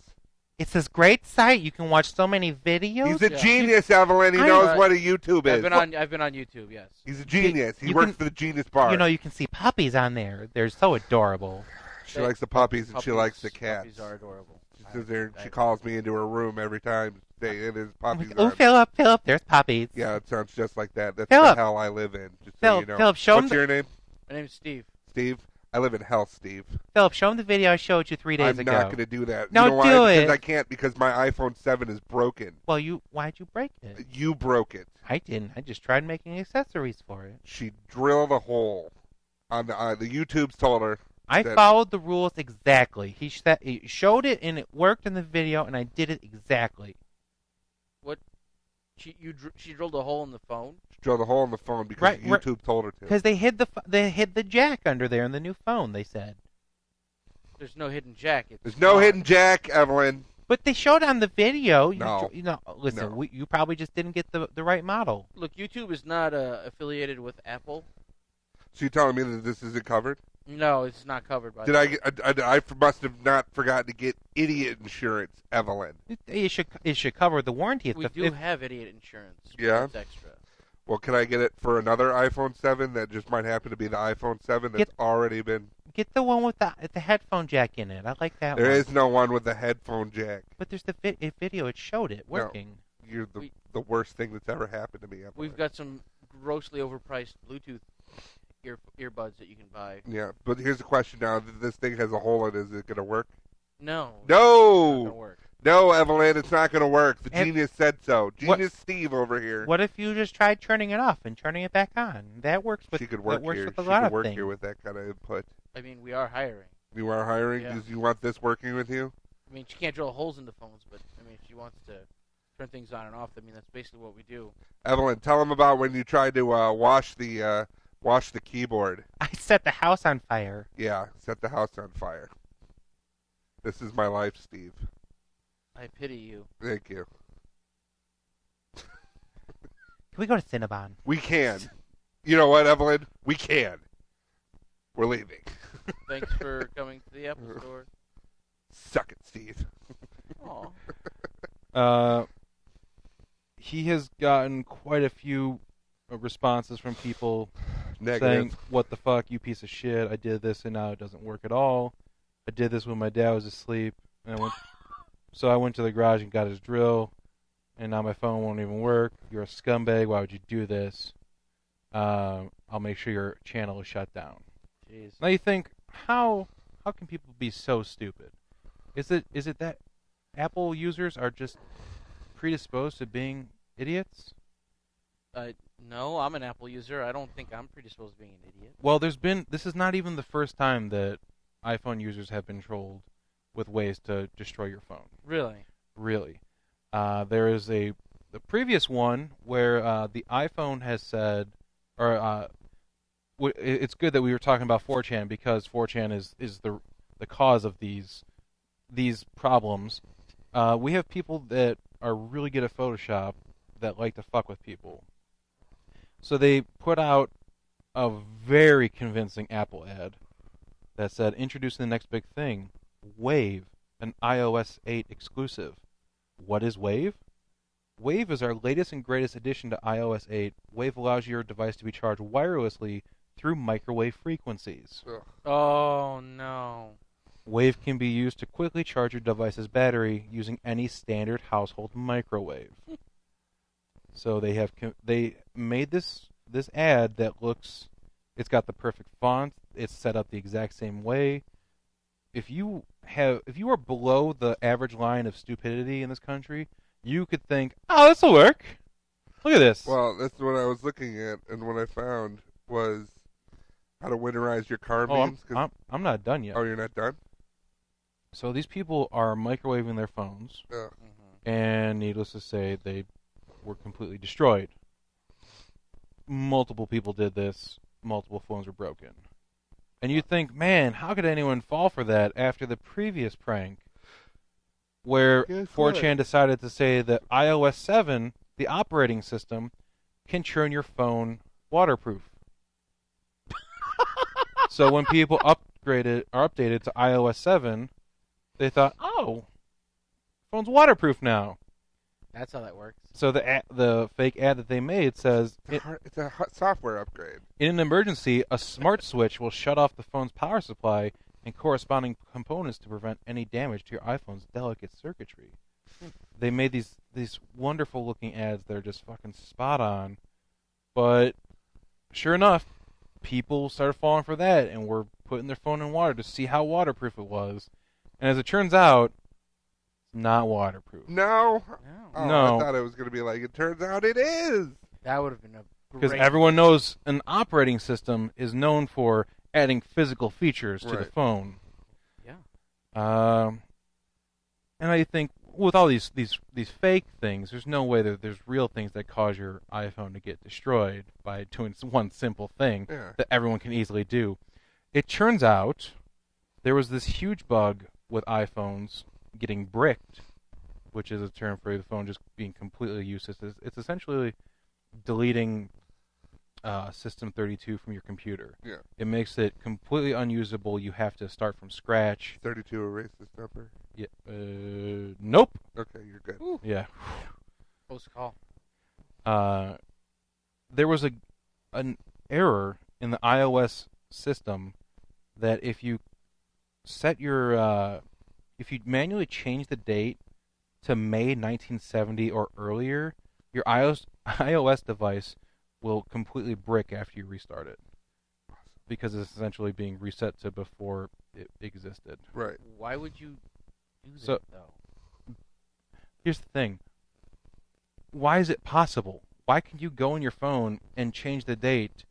D: It's this great site. You can watch so many videos.
E: He's a genius, Evelyn. He knows what a YouTube is.
F: I've been on YouTube. Yes.
E: He's a genius. He works for the Genius Bar.
D: You know, you can see puppies on there. They're so adorable.
E: She likes the puppies and she likes the cats.
F: Puppies are adorable.
E: She sits there and she calls me into her room every time. It is puppies.
D: Oh, Philip, there's puppies.
E: Yeah, it sounds just like that. That's
D: Philip.
E: the hell I live in. Just so you know.
D: Philip, show
E: What's your name?
F: My name's Steve.
E: Steve. I live in hell, Steve.
D: Philip, show him the video I showed you 3 days ago.
E: I'm not going to do that.
D: No,
E: you know why?
D: do it.
E: Because I can't, because my iPhone 7 is broken.
D: Well, why'd you break it?
E: You broke it.
D: I didn't. I just tried making accessories for it.
E: She drilled a hole. On the YouTube's told her.
D: I followed the rules exactly. He showed it and it worked in the video, and I did it exactly.
F: What? She drilled a hole in the phone?
E: She drilled a hole in the phone because YouTube told her to.
D: Because they hid the jack under there in the new phone. They said.
F: There's no hidden jack.
E: There's no hidden jack, Evelyn.
D: But they showed on the video.
E: No.
D: Listen,
E: No.
D: you probably just didn't get the right model.
F: Look, YouTube is not affiliated with Apple.
E: So you're telling me that this isn't covered?
F: No, it's not covered by.
E: I must have not forgotten to get idiot insurance, Evelyn.
D: It should cover the warranty.
F: We do have idiot insurance.
E: Yeah?
F: It's extra.
E: Well, can I get it for another iPhone 7 that just might happen to be the iPhone 7 that's already been...
D: Get the one with the headphone jack in it. I like that one.
E: There is no one with the headphone jack.
D: But there's the video. It showed it working.
E: No, you're the worst thing that's ever happened to me, Evelyn.
F: We've got some grossly overpriced Bluetooth earbuds that you can buy.
E: Yeah, but here's the question now. This thing has a hole in it. Is it going to work?
F: No.
E: No!
F: It's not gonna work.
E: No, Evelyn, it's not going to work. The genius said so. Genius Steve over here.
D: What if you just tried turning it off and turning it back on? That works with
E: She could work
D: that works
E: here.
D: with a
E: She
D: lot
E: could
D: of
E: work
D: things.
E: here with that kind of input.
F: I mean, we are hiring.
E: You are hiring?
F: Yeah.
E: Do you want this working with you?
F: I mean, she can't drill holes into phones, but I mean, if she wants to turn things on and off, I mean, that's basically what we do.
E: Evelyn, tell them about when you tried to wash the keyboard.
D: I set the house on fire.
E: Yeah, set the house on fire. This is my life, Steve.
F: I pity you.
E: Thank you.
D: Can we go to Cinnabon?
E: We can. You know what, Evelyn? We can. We're leaving.
F: Thanks for coming to the Apple Store.
E: Suck it, Steve.
F: Aw.
D: He has gotten quite a few responses from people
E: Negative.
D: saying, "What the fuck, you piece of shit! I did this and now it doesn't work at all. I did this when my dad was asleep, and I went to the garage and got his drill, and now my phone won't even work. You're a scumbag. Why would you do this? I'll make sure your channel is shut down."
F: Jeez.
D: Now you think, how can people be so stupid? Is it that Apple users are just predisposed to being idiots?
F: No, I'm an Apple user. I don't think I'm predisposed to being an idiot.
D: Well, this is not even the first time that iPhone users have been trolled with ways to destroy your phone.
F: Really?
D: Really. There is the previous one where the iPhone has said, or it's good that we were talking about 4chan, because 4chan is the cause of these problems. We have people that are really good at Photoshop that like to fuck with people. So they put out a very convincing Apple ad that said, "Introducing the next big thing, Wave, an iOS 8 exclusive." What is Wave? Wave is our latest and greatest addition to iOS 8. Wave allows your device to be charged wirelessly through microwave frequencies.
E: Ugh.
F: Oh, no.
D: Wave can be used to quickly charge your device's battery using any standard household microwave. So they made this ad that looks, it's got the perfect font, it's set up the exact same way. If you are below the average line of stupidity in this country, you could think, "Oh, this will work. Look at this."
E: Well, that's what I was looking at, and what I found was how to winterize your car memes.
D: I'm not done yet.
E: Oh, you're not done?
D: So these people are microwaving their phones,
E: Ugh.
D: and needless to say, they were completely destroyed. Multiple people did this. Multiple phones were broken. And you think, man, how could anyone fall for that after the previous prank where
E: Guess
D: 4chan
E: what?
D: decided to say that iOS 7, the operating system, can turn your phone waterproof. So when people updated to iOS 7, they thought, "Oh, phone's waterproof now."
F: That's how that works.
D: So the fake ad that they made says,
E: It's a software upgrade.
D: "In an emergency, a smart switch will shut off the phone's power supply and corresponding components to prevent any damage to your iPhone's delicate circuitry." They made these wonderful looking ads that are just fucking spot on. But sure enough, people started falling for that and were putting their phone in water to see how waterproof it was. And as it turns out, it's not waterproof.
E: No?
F: No.
E: Oh,
D: No.
E: I thought it was going to be like, it turns out it is.
F: That would have been a
D: Because
F: great...
D: everyone knows an operating system is known for adding physical features to the
E: Right.
D: phone.
F: Yeah.
D: And I think with all these fake things, there's no way that there's real things that cause your iPhone to get destroyed by doing one simple thing
E: Yeah.
D: that everyone can easily do. It turns out there was this huge bug with iPhones getting bricked, which is a term for the phone just being completely useless. It's essentially deleting System 32 from your computer.
E: Yeah.
D: It makes it completely unusable. You have to start from scratch.
E: 32 erase this number.
D: Yeah. Nope.
E: Okay, you're good.
F: Ooh,
D: Yeah.
F: close call.
D: There was an error in the iOS system that if you set your if you manually change the date to May 1970 or earlier, your iOS device will completely brick after you restart it because it's essentially being reset to before it existed.
E: Right.
F: Why would you do that,
D: So-
F: though?
D: Here's the thing. Why is it possible? Why can you go in your phone and change the date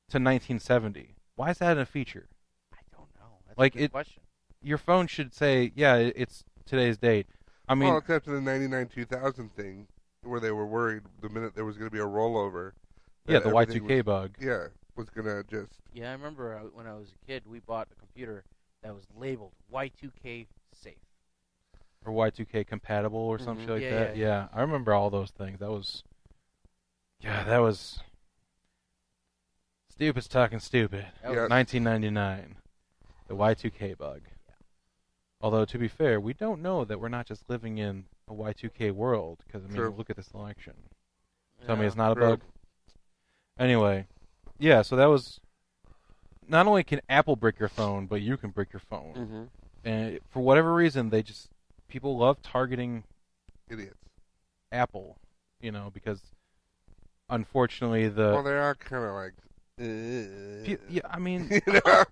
D: to 1970? Why is that a feature?
F: I don't know. That's
D: Like
F: a good question.
D: Your phone should say, yeah, it's today's date. I mean,
E: well, it's after the 99-2000 thing where they were worried the minute there was going to be a rollover.
D: yeah, the
E: everything
D: Y2K bug.
E: Yeah, was going to just...
F: Yeah, I remember when I was a kid, we bought a computer that was labeled Y2K safe.
D: Or Y2K compatible or some shit like
F: Yeah,
D: that.
F: yeah.
D: I remember all those things. That was stupid's talking stupid.
F: That
E: Yeah.
F: was-
D: 1999, the Y2K bug. Although to be fair, we don't know that we're not just living in a Y2K world because I mean,
E: True.
D: look at this election. Tell me
F: Yeah.
D: it's not a
E: True.
D: bug. Anyway, yeah. So that was. Not only can Apple brick your phone, but you can brick your phone.
E: Mm-hmm.
D: And for whatever reason, people love targeting
E: Idiots.
D: Apple, because unfortunately
E: Well, they are kind of like...
D: yeah, I mean,
E: you know?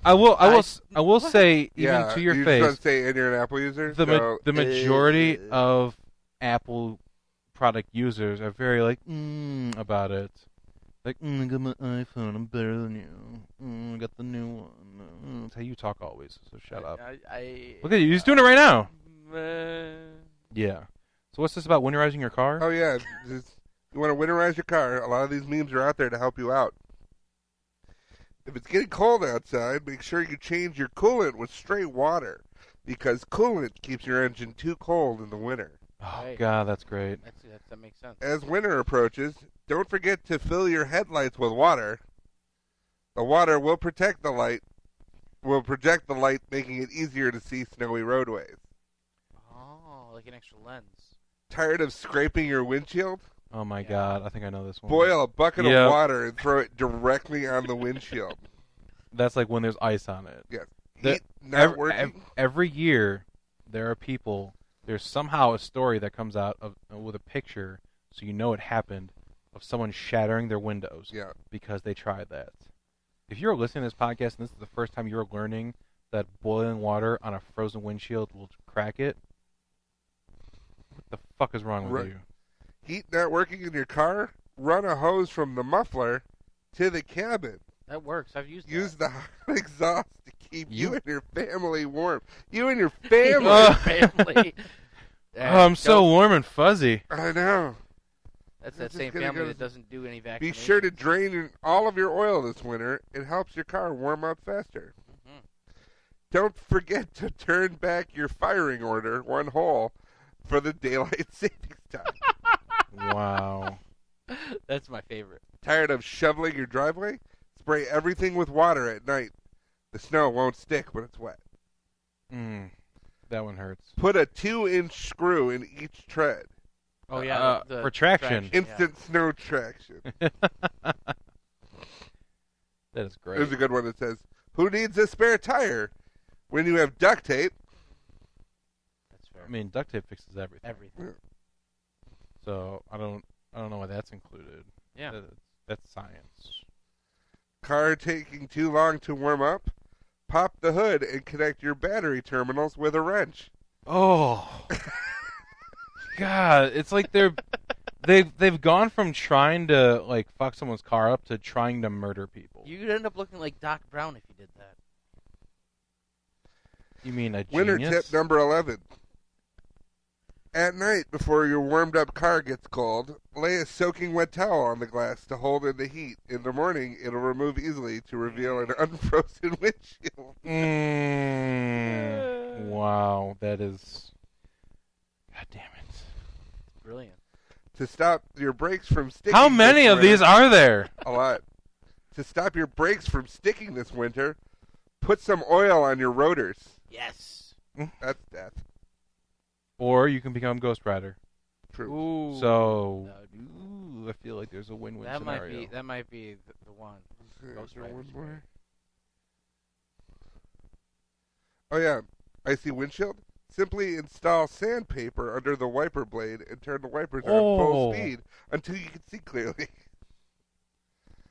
D: I will say even
E: Yeah,
D: to your
E: you
D: face,
E: just say, and you're an Apple user?
D: the majority of Apple product users are very like about it. Like, I got my iPhone, I'm better than you. I got the new one. That's how you talk always, so shut up. Look at you, he's doing it right now. Yeah. So what's this about winterizing your car?
E: Oh, yeah. You want to winterize your car, a lot of these memes are out there to help you out. If it's getting cold outside, make sure you change your coolant with straight water, because coolant keeps your engine too cold in the winter.
D: Oh,
F: Right.
D: God, that's great.
F: That makes sense.
E: As winter approaches, don't forget to fill your headlights with water. The water will project the light, making it easier to see snowy roadways.
F: Oh, like an extra lens.
E: Tired of scraping your windshield?
D: Oh, my
F: Yeah.
D: God, I think I know this one.
E: Boil a bucket
D: Yeah.
E: of water and throw it directly on the windshield.
D: That's like when there's ice on it.
E: Yes.
D: The-
E: Heat not working?
D: Every year, there are people. There's somehow a story that comes out with a picture, so you know it happened, of someone shattering their windows
E: Yeah.
D: because they tried that. If you're listening to this podcast and this is the first time you're learning that boiling water on a frozen windshield will crack it, what the fuck is wrong with
E: Right.
D: you?
E: Heat not working in your car? Run a hose from the muffler to the cabin.
F: That works. I've used
E: Use
F: that.
E: the hot exhaust to keep you
D: You-
E: and your family warm. You and your family.
F: family.
D: Oh, I'm so warm and fuzzy.
E: I know.
F: That's
E: I'm
F: that
E: just
F: same
E: gonna
F: family
E: go-
F: that doesn't do any vaccinations.
E: Be sure to drain all of your oil this winter. It helps your car warm up faster.
F: Mhm.
E: Don't forget to turn back your firing order one hole for the daylight savings time.
D: Wow.
F: That's my favorite.
E: Tired of shoveling your driveway? Spray everything with water at night. The snow won't stick when it's wet.
D: That one hurts.
E: Put a 2-inch screw in each tread.
F: Oh yeah, the
D: for traction.
E: Instant snow traction.
D: That is great.
E: There's a good one that says, "Who needs a spare tire when you have duct tape?"
F: That's fair.
D: I mean, duct tape fixes everything.
F: Everything.
D: So I don't know why that's included.
F: Yeah.
D: That's science.
E: Car taking too long to warm up? Pop the hood and connect your battery terminals with a wrench.
D: Oh. God, it's like they've gone from trying to like fuck someone's car up to trying to murder people.
F: You'd end up looking like Doc Brown if you did that.
D: You mean a
E: Winter
D: genius?
E: tip number 11. At night, before your warmed-up car gets cold, lay a soaking wet towel on the glass to hold in the heat. In the morning, it'll remove easily to reveal an unfrozen windshield.
D: Wow, that is. God damn it!
F: Brilliant.
E: To stop your brakes from sticking.
D: How many
E: this
D: of these
E: winter-
D: are there?
E: A lot. To stop your brakes from sticking this winter, put some oil on your rotors.
F: Yes.
E: That's death.
D: Or you can become Ghost Rider.
E: True.
F: Ooh.
D: So,
F: That would be-
D: I feel like there's a win-win
F: that
D: scenario.
F: might be the one. Ghost
E: Is there
F: Rider's
E: one
F: great.
E: more? Oh yeah, icy windshield. Simply install sandpaper under the wiper blade and turn the wipers on full
D: Oh.
E: speed until you can see clearly.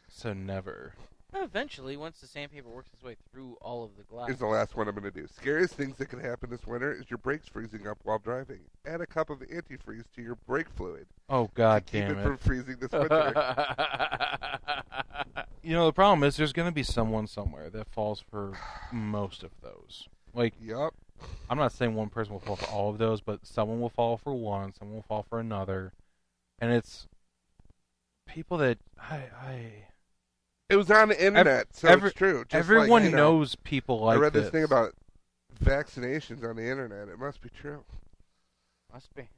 D: So never.
F: Eventually, once the sandpaper works its way through all of the glass.
E: Here's the last one I'm going to do. Scariest things that could happen this winter is your brakes freezing up while driving. Add a cup of antifreeze to your brake fluid.
D: Oh God
E: to keep
D: damn
E: it
D: it!
E: from freezing this winter.
D: You know the problem is there's going to be someone somewhere that falls for most of those. Like
E: Yup.
D: I'm not saying one person will fall for all of those, but someone will fall for one, someone will fall for another, and it's people that
E: It was on the internet, so it's true. Just
D: everyone
E: like,
D: knows people like
E: I read
D: this.
E: this thing about vaccinations on the internet. It must be true.
F: Must be.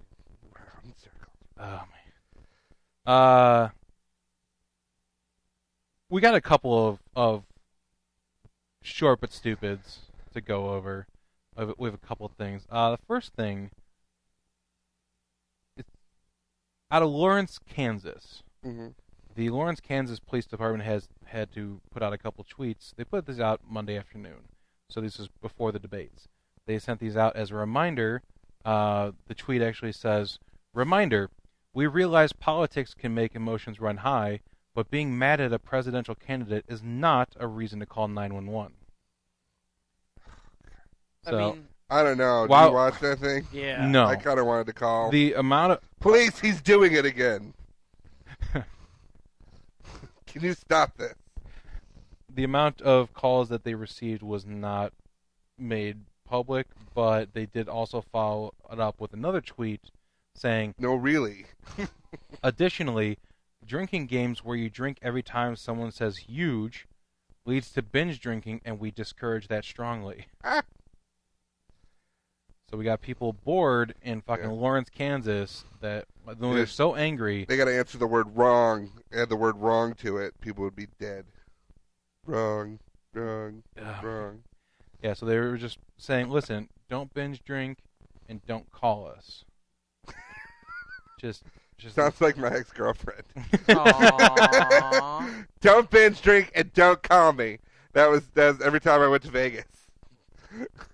E: Round circle.
D: Oh man. We got a couple of short but stupids to go over. We have a couple of things. The first thing is out of Lawrence, Kansas.
E: Mm-hmm.
D: The Lawrence, Kansas Police Department has had to put out a couple tweets. They put this out Monday afternoon, so this is before the debates. They sent these out as a reminder. The tweet actually says, "Reminder, we realize politics can make emotions run high, but being mad at a presidential candidate is not a reason to call 911." So,
E: I don't know.
D: Wow.
E: Did you watch that thing?
F: Yeah.
D: no.
E: I kind of wanted to call.
D: The amount of...
E: Police, he's doing it again. Can you stop this?
D: The amount of calls that they received was not made public, but they did also follow it up with another tweet saying,
E: No, really.
D: additionally, drinking games where you drink every time someone says huge leads to binge drinking, and we discourage that strongly. So we got people bored in fucking Lawrence, Kansas, that they're so angry.
E: They got to answer the word wrong. Add the word wrong to it. People would be dead. Wrong.
D: Yeah, so they were just saying, listen, don't binge drink and don't call us. just
E: Sounds like my ex-girlfriend.
F: Aww.
E: Don't binge drink and don't call me. That was every time I went to Vegas.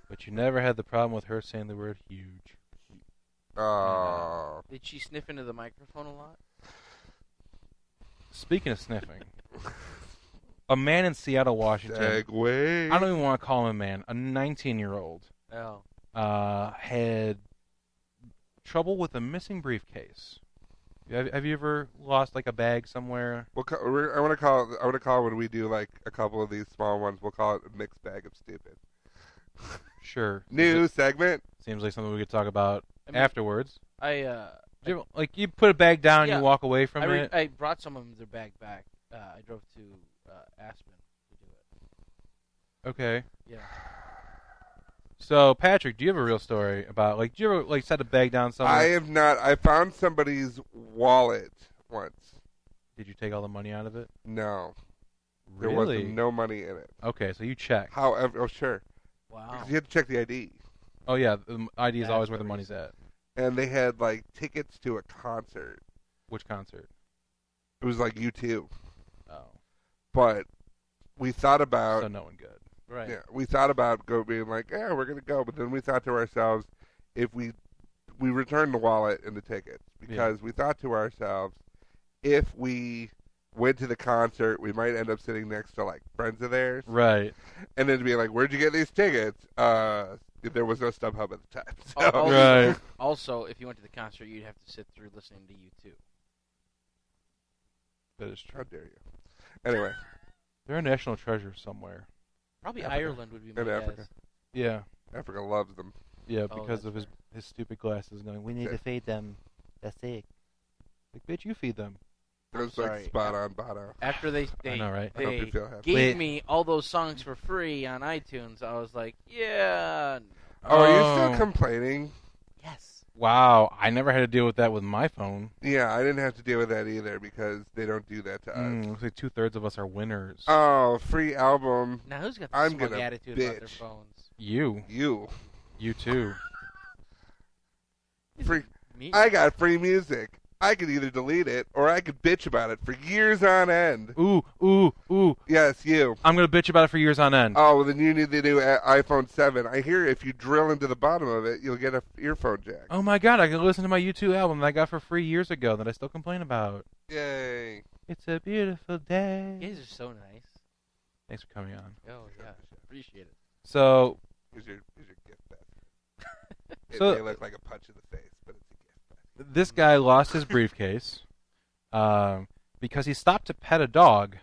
D: But you never had the problem with her saying the word huge.
E: Oh.
F: Did she sniff into the microphone a lot?
D: Speaking of sniffing, a man in Seattle, Washington.
E: Segway.
D: I don't even want to call him a man. A 19-year-old had trouble with a missing briefcase. Have you ever lost like a bag somewhere?
E: I want to call when we do like a couple of these small ones. We'll call it a mixed bag of stupid.
D: Sure.
E: New segment.
D: Seems like something we could talk about afterwards.
F: You
D: put a bag down and you walk away from it?
F: I brought some of their bag back. I drove to Aspen to do it.
D: Okay.
F: Yeah.
D: So, Patrick, do you have a real story about, like, do you ever, like, set a bag down somewhere?
E: I have not. I found somebody's wallet once.
D: Did you take all the money out of it?
E: No. There
D: Really?
E: wasn't no money in it.
D: Okay, so you checked.
E: However, sure.
F: Wow.
E: Because you had to check the ID.
D: Oh, yeah, the ID is
F: That's
D: always where
F: the
D: the money's at.
E: And they had, like, tickets to a concert.
D: Which concert?
E: It was like U2.
D: Oh.
E: But we thought about...
D: So no one good.
F: Right.
E: Yeah, we thought about being like, yeah, we're going to go. But then we thought to ourselves, if we returned the wallet and the tickets. Because we thought to ourselves, if we went to the concert, we might end up sitting next to, like, friends of theirs.
D: Right.
E: And then to be like, where'd you get these tickets? There was no StubHub at the time. So.
D: Right.
F: Also, if you went to the concert, you'd have to sit through listening to U2.
D: That is true.
E: How dare you? Anyway.
D: They're a national treasure somewhere.
F: Probably
E: Africa.
F: Ireland would be my
E: In
F: guess.
E: Africa.
D: Yeah.
E: Africa loves them.
D: Yeah,
F: Oh,
D: because
F: that's
D: of his stupid glasses going, we need to feed them. That's it. Like, bitch, you feed them.
E: It was
F: sorry.
E: like spot on, Bono.
F: After they
D: I know, right?
E: I hope
F: they
E: you feel happy.
F: gave
D: Wait.
F: me all those songs for free on iTunes, I was like, yeah.
E: Oh, are you
D: Oh.
E: still complaining?
F: Yes.
D: Wow, I never had to deal with that with my phone.
E: Yeah, I didn't have to deal with that either because they don't do that to us.
D: Looks like 2/3 of us are winners.
E: Oh, free album.
F: Now who's got the
E: I'm
F: smug
E: gonna
F: attitude about their
E: bitch.
F: phones?
D: You.
E: You.
D: You too.
E: Free.
F: Me?
E: I got free music. I could either delete it or I could bitch about it for years on end.
D: Ooh, ooh, ooh.
E: Yes, you.
D: I'm going to bitch about it for years on end.
E: Oh, well, then you need the new iPhone 7. I hear if you drill into the bottom of it, you'll get a earphone jack.
D: Oh my god, I can listen to my U2 album that I got for free years ago that I still complain about.
E: Yay.
D: It's a beautiful day.
F: You guys are so nice.
D: Thanks for coming on.
F: Oh, yeah. Appreciate it.
D: So,
E: Here's your gift basket. It
D: So-
E: may look like a punch in the face, but it's a gift basket.
D: this guy lost his briefcase because he stopped to pet a dog.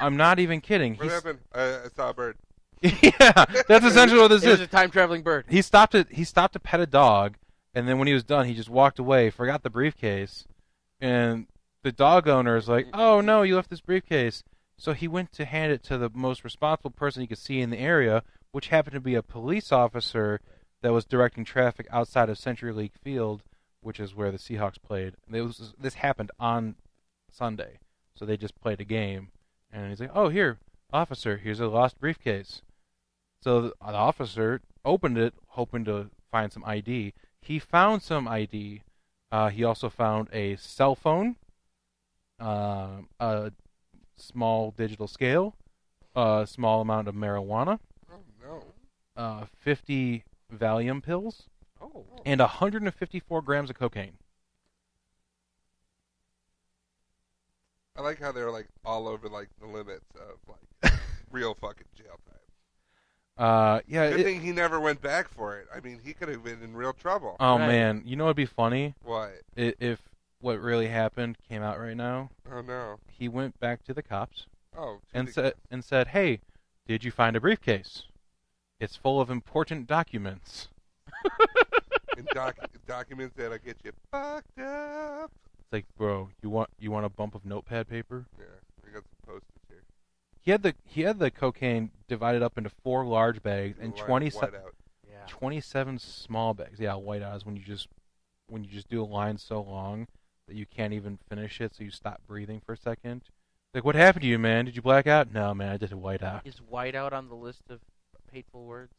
D: I'm not even kidding.
E: What happened? I saw a bird.
D: Yeah, that's essentially what this
F: It was
D: is.
F: a time traveling bird.
D: He stopped to pet a dog, and then when he was done, he just walked away, forgot the briefcase, and the dog owner is like, "Oh no, you left this briefcase." So he went to hand it to the most responsible person he could see in the area, which happened to be a police officer that was directing traffic outside of Century League Field, which is where the Seahawks played. And this happened on Sunday, so they just played a game, and he's like, "Oh, here, officer, here's a lost briefcase." So the officer opened it, hoping to find some ID. He found some ID. He also found a cell phone, a small digital scale, a small amount of marijuana,
E: Oh no.
D: 50 Valium pills,
F: Oh.
D: and 154 grams of cocaine.
E: I like how they're like all over like the limits of like real fucking jail time.
D: Yeah.
E: Good thing he never went back for it. I mean, he could have been in real trouble.
D: Oh
F: Right.
D: man, you know what'd be funny?
E: What?
D: If what really happened came out right now.
E: Oh no.
D: He went back to the cops
E: Oh.
D: and said, "Hey, did you find a briefcase? It's full of important documents."
E: in documents that'll get you fucked up.
D: It's like, bro, you want a bump of notepad paper?
E: Yeah, I got some post-its here.
D: He had the cocaine divided up into 4 large bags and
E: White
D: 27
E: out.
F: Yeah.
D: 27 small bags. Yeah, white out is when you just do a line so long that you can't even finish it, so you stop breathing for a second. Like, what happened to you, man? Did you black out? No, man, I did a white out.
F: Is whiteout on the list of hateful words?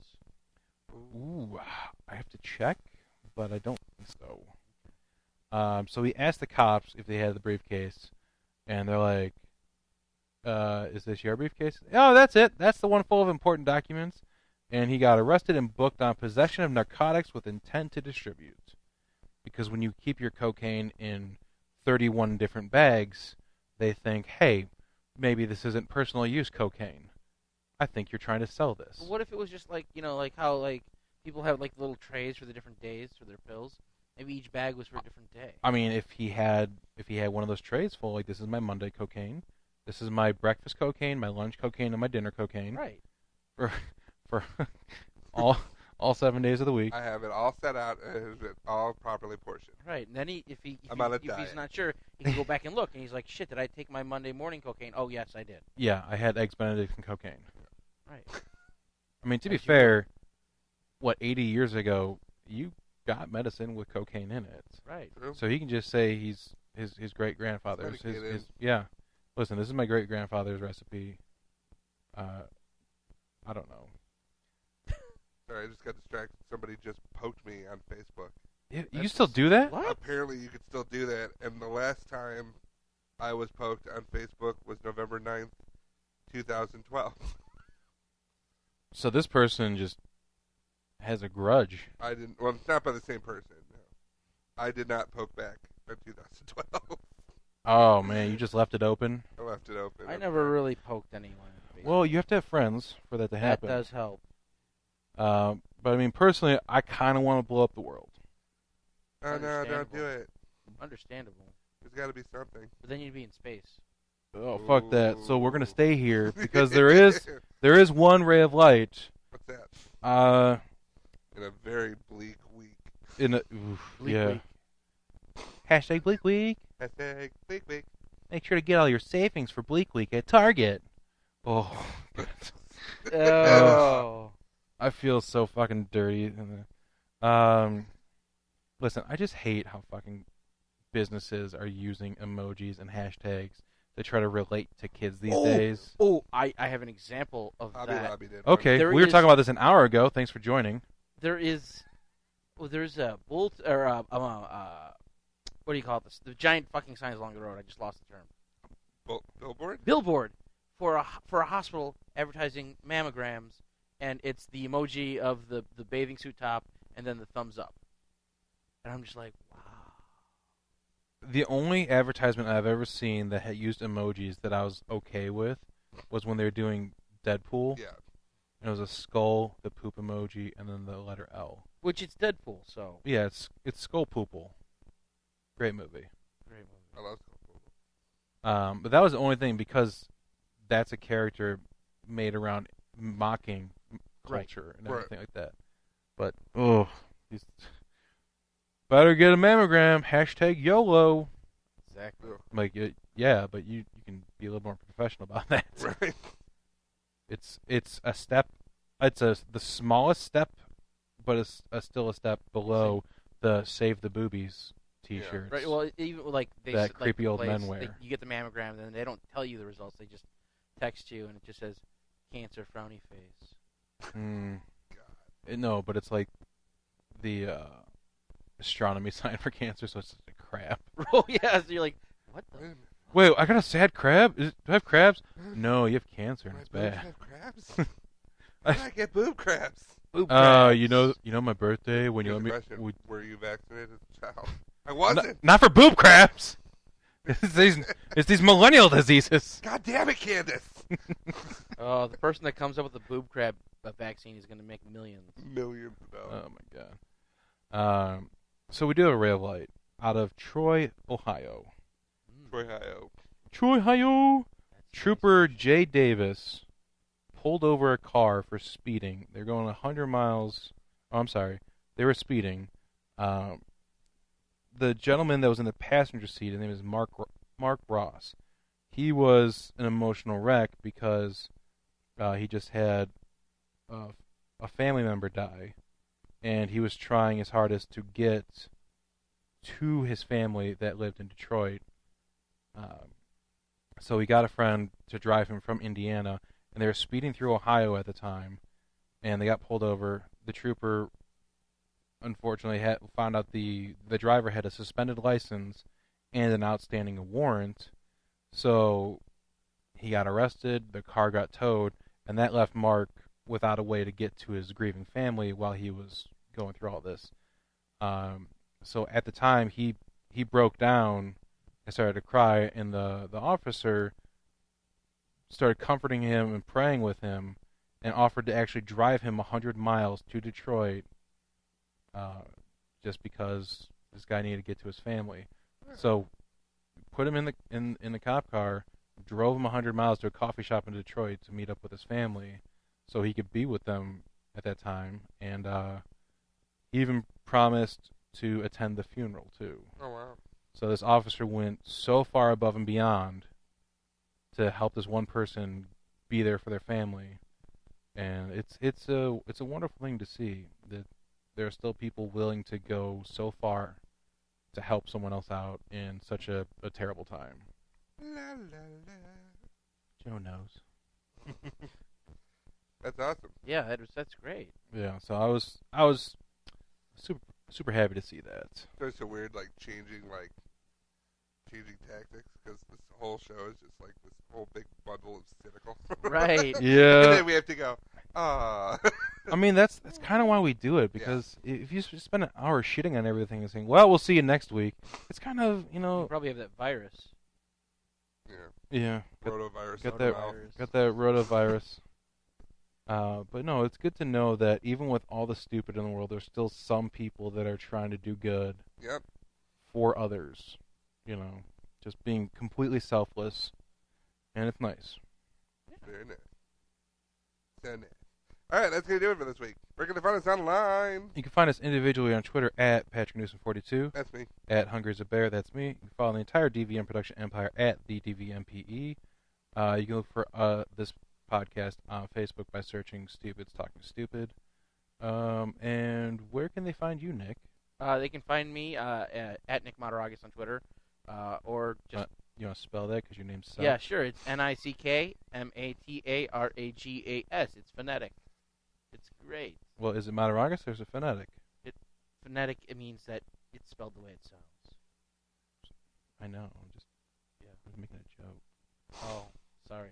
D: Ooh, I have to check, but I don't think so. So he asked the cops if they had the briefcase, and they're like, "Is this your briefcase?" "Oh, that's it. That's the one full of important documents." And he got arrested and booked on possession of narcotics with intent to distribute. Because when you keep your cocaine in 31 different bags, they think, "Hey, maybe this isn't personal use cocaine. I think you're trying to sell this."
F: But what if it was just like, like how like people have like little trays for the different days for their pills? Maybe each bag was for a different day.
D: I mean, if he had one of those trays full, like, this is my Monday cocaine, this is my breakfast cocaine, my lunch cocaine, and my dinner cocaine,
F: Right.
D: for all 7 days of the week.
E: I have it all set out and it's all properly portioned.
F: Right. And then if
E: I'm on a
F: he's
E: diet.
F: not sure, he can go back and look, and he's like, "Shit, did I take my Monday morning cocaine? Oh yes, I did."
D: Yeah, I had eggs Benedict and cocaine.
F: Right.
D: I mean, to be
F: As you
D: fair, 80 years ago, you got medicine with cocaine in it.
F: Right.
E: True.
D: So he can just say his great grandfather's
E: It's medicated.
D: yeah. Listen, this is my great grandfather's recipe. I don't know.
E: Sorry, I just got distracted. Somebody just poked me on Facebook.
D: You
F: That's
D: still do that?
F: What?
E: Apparently, you could still do that. And the last time I was poked on Facebook was November 9th, 2012.
D: So this person just has a grudge.
E: I didn't. Well, it's not by the same person. No. I did not poke back in 2012.
D: Oh man, you just left it open.
E: I left it open.
F: I never really poked anyone.
D: Well, you have to have friends for that to
F: that
D: happen.
F: does help.
D: But I mean, personally, I kind of want to blow up the world.
E: Oh, no, don't
F: Understandable.
E: do it.
F: Understandable.
E: There's got to be something.
F: But then you'd be in space.
D: Oh, fuck that. So we're gonna
E: Ooh.
D: stay here because there is one ray of light.
E: What's that?
D: In
E: In a very bleak week.
F: Bleak
D: yeah.
F: week.
D: Hashtag Bleak Week.
E: Hashtag bleak week.
D: Make sure to get all your savings for Bleak Week at Target. Oh,
F: Oh.
D: I feel so fucking dirty. Listen, I just hate how fucking businesses are using emojis and hashtags to try to relate to kids these days.
F: Oh, I have an example of
E: Hobby
F: that.
E: Lobby did.
D: Okay,
F: There
D: we were
F: is-
D: talking about this an hour ago. Thanks for joining.
F: There's a what do you call it? The giant fucking signs along the road. I just lost the term.
E: Billboard?
F: Billboard for a hospital advertising mammograms, and it's the emoji of the bathing suit top and then the thumbs up. And I'm just like, wow.
D: The only advertisement I've ever seen that had used emojis that I was okay with was when they were doing Deadpool.
E: Yeah.
D: And it was a skull, the poop emoji, and then the letter L.
F: Which it's Deadpool, so
D: Yeah, it's Skull Poople. Great movie.
F: great movie.
E: I love Billboard.
D: But that was the only thing because that's a character made around mocking
F: Right.
D: culture and
E: Right.
D: everything like that. But he's better get a mammogram. # YOLO.
F: Exactly.
D: I'm like, yeah, but you can be a little more professional about that.
E: Right.
D: It's a step. It's the smallest step, but it's still a step below the Save the Boobies T-shirts.
F: Right. Well, even like
D: That creepy old men
F: place,
D: wear.
F: you get the mammogram, and they don't tell you the results. They just text you, and it just says cancer frowny face.
D: No, but it's like the astronomy sign for cancer, so it's just a crab.
F: Oh yeah. So you're like, what the?
D: Wait, I got a sad crab? Do I have crabs? No, you have cancer, and
E: My
D: it's
E: boobs
D: bad.
E: have crabs? Why did I get boob crabs?
F: Boob
D: You
F: crabs.
D: know my birthday when you
E: Here's
D: let
E: a
D: me.
E: question. Were you vaccinated as a child? I wasn't.
D: Not for boob crabs. It's these millennial diseases.
E: God damn it, Candace.
F: Oh, the person that comes up with the boob crab vaccine is going to make millions.
E: Millions of dollars.
D: Oh my god. So we do have a ray of light out of Troy, Ohio.
E: Troy Ohio.
D: Troy, Ohio. Trooper Jay Davis pulled over a car for speeding. They're going 100 miles. Oh, I'm sorry. They were speeding. The gentleman that was in the passenger seat, his name is Mark Ross. He was an emotional wreck because he just had a family member die, and he was trying his hardest to get to his family that lived in Detroit. So he got a friend to drive him from Indiana, and they were speeding through Ohio at the time, and they got pulled over. The trooper, unfortunately, found out the driver had a suspended license and an outstanding warrant, so he got arrested, the car got towed, and that left Mark without a way to get to his grieving family while he was going through all this. So at the time, he broke down and started to cry, and the officer started comforting him and praying with him and offered to actually drive him 100 miles to Detroit just because this guy needed to get to his family. So put him in the cop car, drove him 100 miles to a coffee shop in Detroit to meet up with his family so he could be with them at that time, and he even promised to attend the funeral too.
E: Oh, wow.
D: So this officer went so far above and beyond to help this one person be there for their family, and it's a wonderful thing to see that there are still people willing to go so far to help someone else out in such a terrible time.
E: La, la, la.
D: Joe knows.
E: That's awesome.
F: Yeah, that's great.
D: Yeah, so I was super happy to see that.
E: It's so weird, like changing tactics, because this whole show is just like this whole big bundle of cynical.
F: Right.
E: And
D: Yeah.
E: then we have to go,
D: I mean, that's kind of why we do it, because if you spend an hour shitting on everything and saying, well, we'll see you next week, it's kind of,
F: You probably have that virus.
D: yeah,
E: rotavirus.
D: got
E: in the
D: that
E: mouth.
D: got that rotavirus. But no, it's good to know that even with all the stupid in the world, there's still some people that are trying to do good
E: Yep.
D: for others. Just being completely selfless, and it's nice.
E: Very nice. So nice. All right, that's going to do it for this week. Where can they find us online?
D: You can find us individually on Twitter at PatrickNewsom42,
E: That's me.
D: at Hungry's a Bear, that's me. You can follow the entire DVM production empire at the DVMPE. You can look for this podcast on Facebook by searching Stupids Talking Stupid. And where can they find you, Nick?
F: They can find me at Nick Mataragas on Twitter, or just
D: You want to spell that because your name's sucks?
F: yeah, sure. It's NickMataragas. It's phonetic. It's great.
D: Well, is it Mataragas or is it phonetic?
F: Phonetic. It means that it's spelled the way it sounds.
D: I know. I'm just making a joke.
F: Oh, sorry.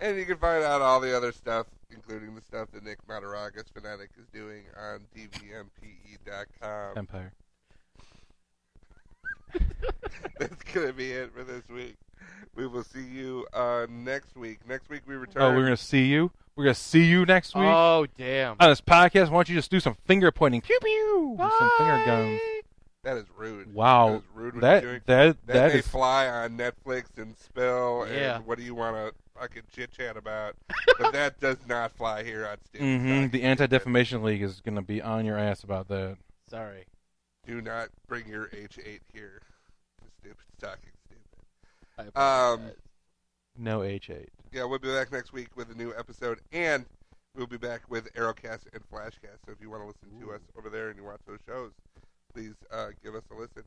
E: And you can find out all the other stuff, including the stuff that Nick Mataragas Fanatic is doing on dvmpe.com.
D: Empire.
E: That's going to be it for this week. We will see you next week. Next week we return.
D: Oh, we're going to see you? We're going to see you next week?
F: Oh, damn.
D: On this podcast, why don't you just do some finger pointing? Pew, pew! With some finger guns.
E: That is rude.
D: Wow.
E: That is rude what you're doing.
D: That
E: That may
D: is
E: fly on Netflix and Spill,
F: Yeah.
E: and what do you want to fucking chit-chat about? But that does not fly here on Stupid Talking
D: the Anti-Defamation League is going to be on your ass about that.
F: Sorry.
E: Do not bring your H8 here. Stupid Talking Stupid.
F: I apologize.
D: No H8.
E: Yeah, we'll be back next week with a new episode, and we'll be back with Aerocast and Flashcast. So if you want to listen to us over there and you watch those shows, please give us a listen.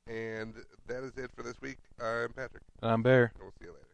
E: And that is it for this week. I'm Patrick.
D: I'm Bear.
E: And we'll see you later.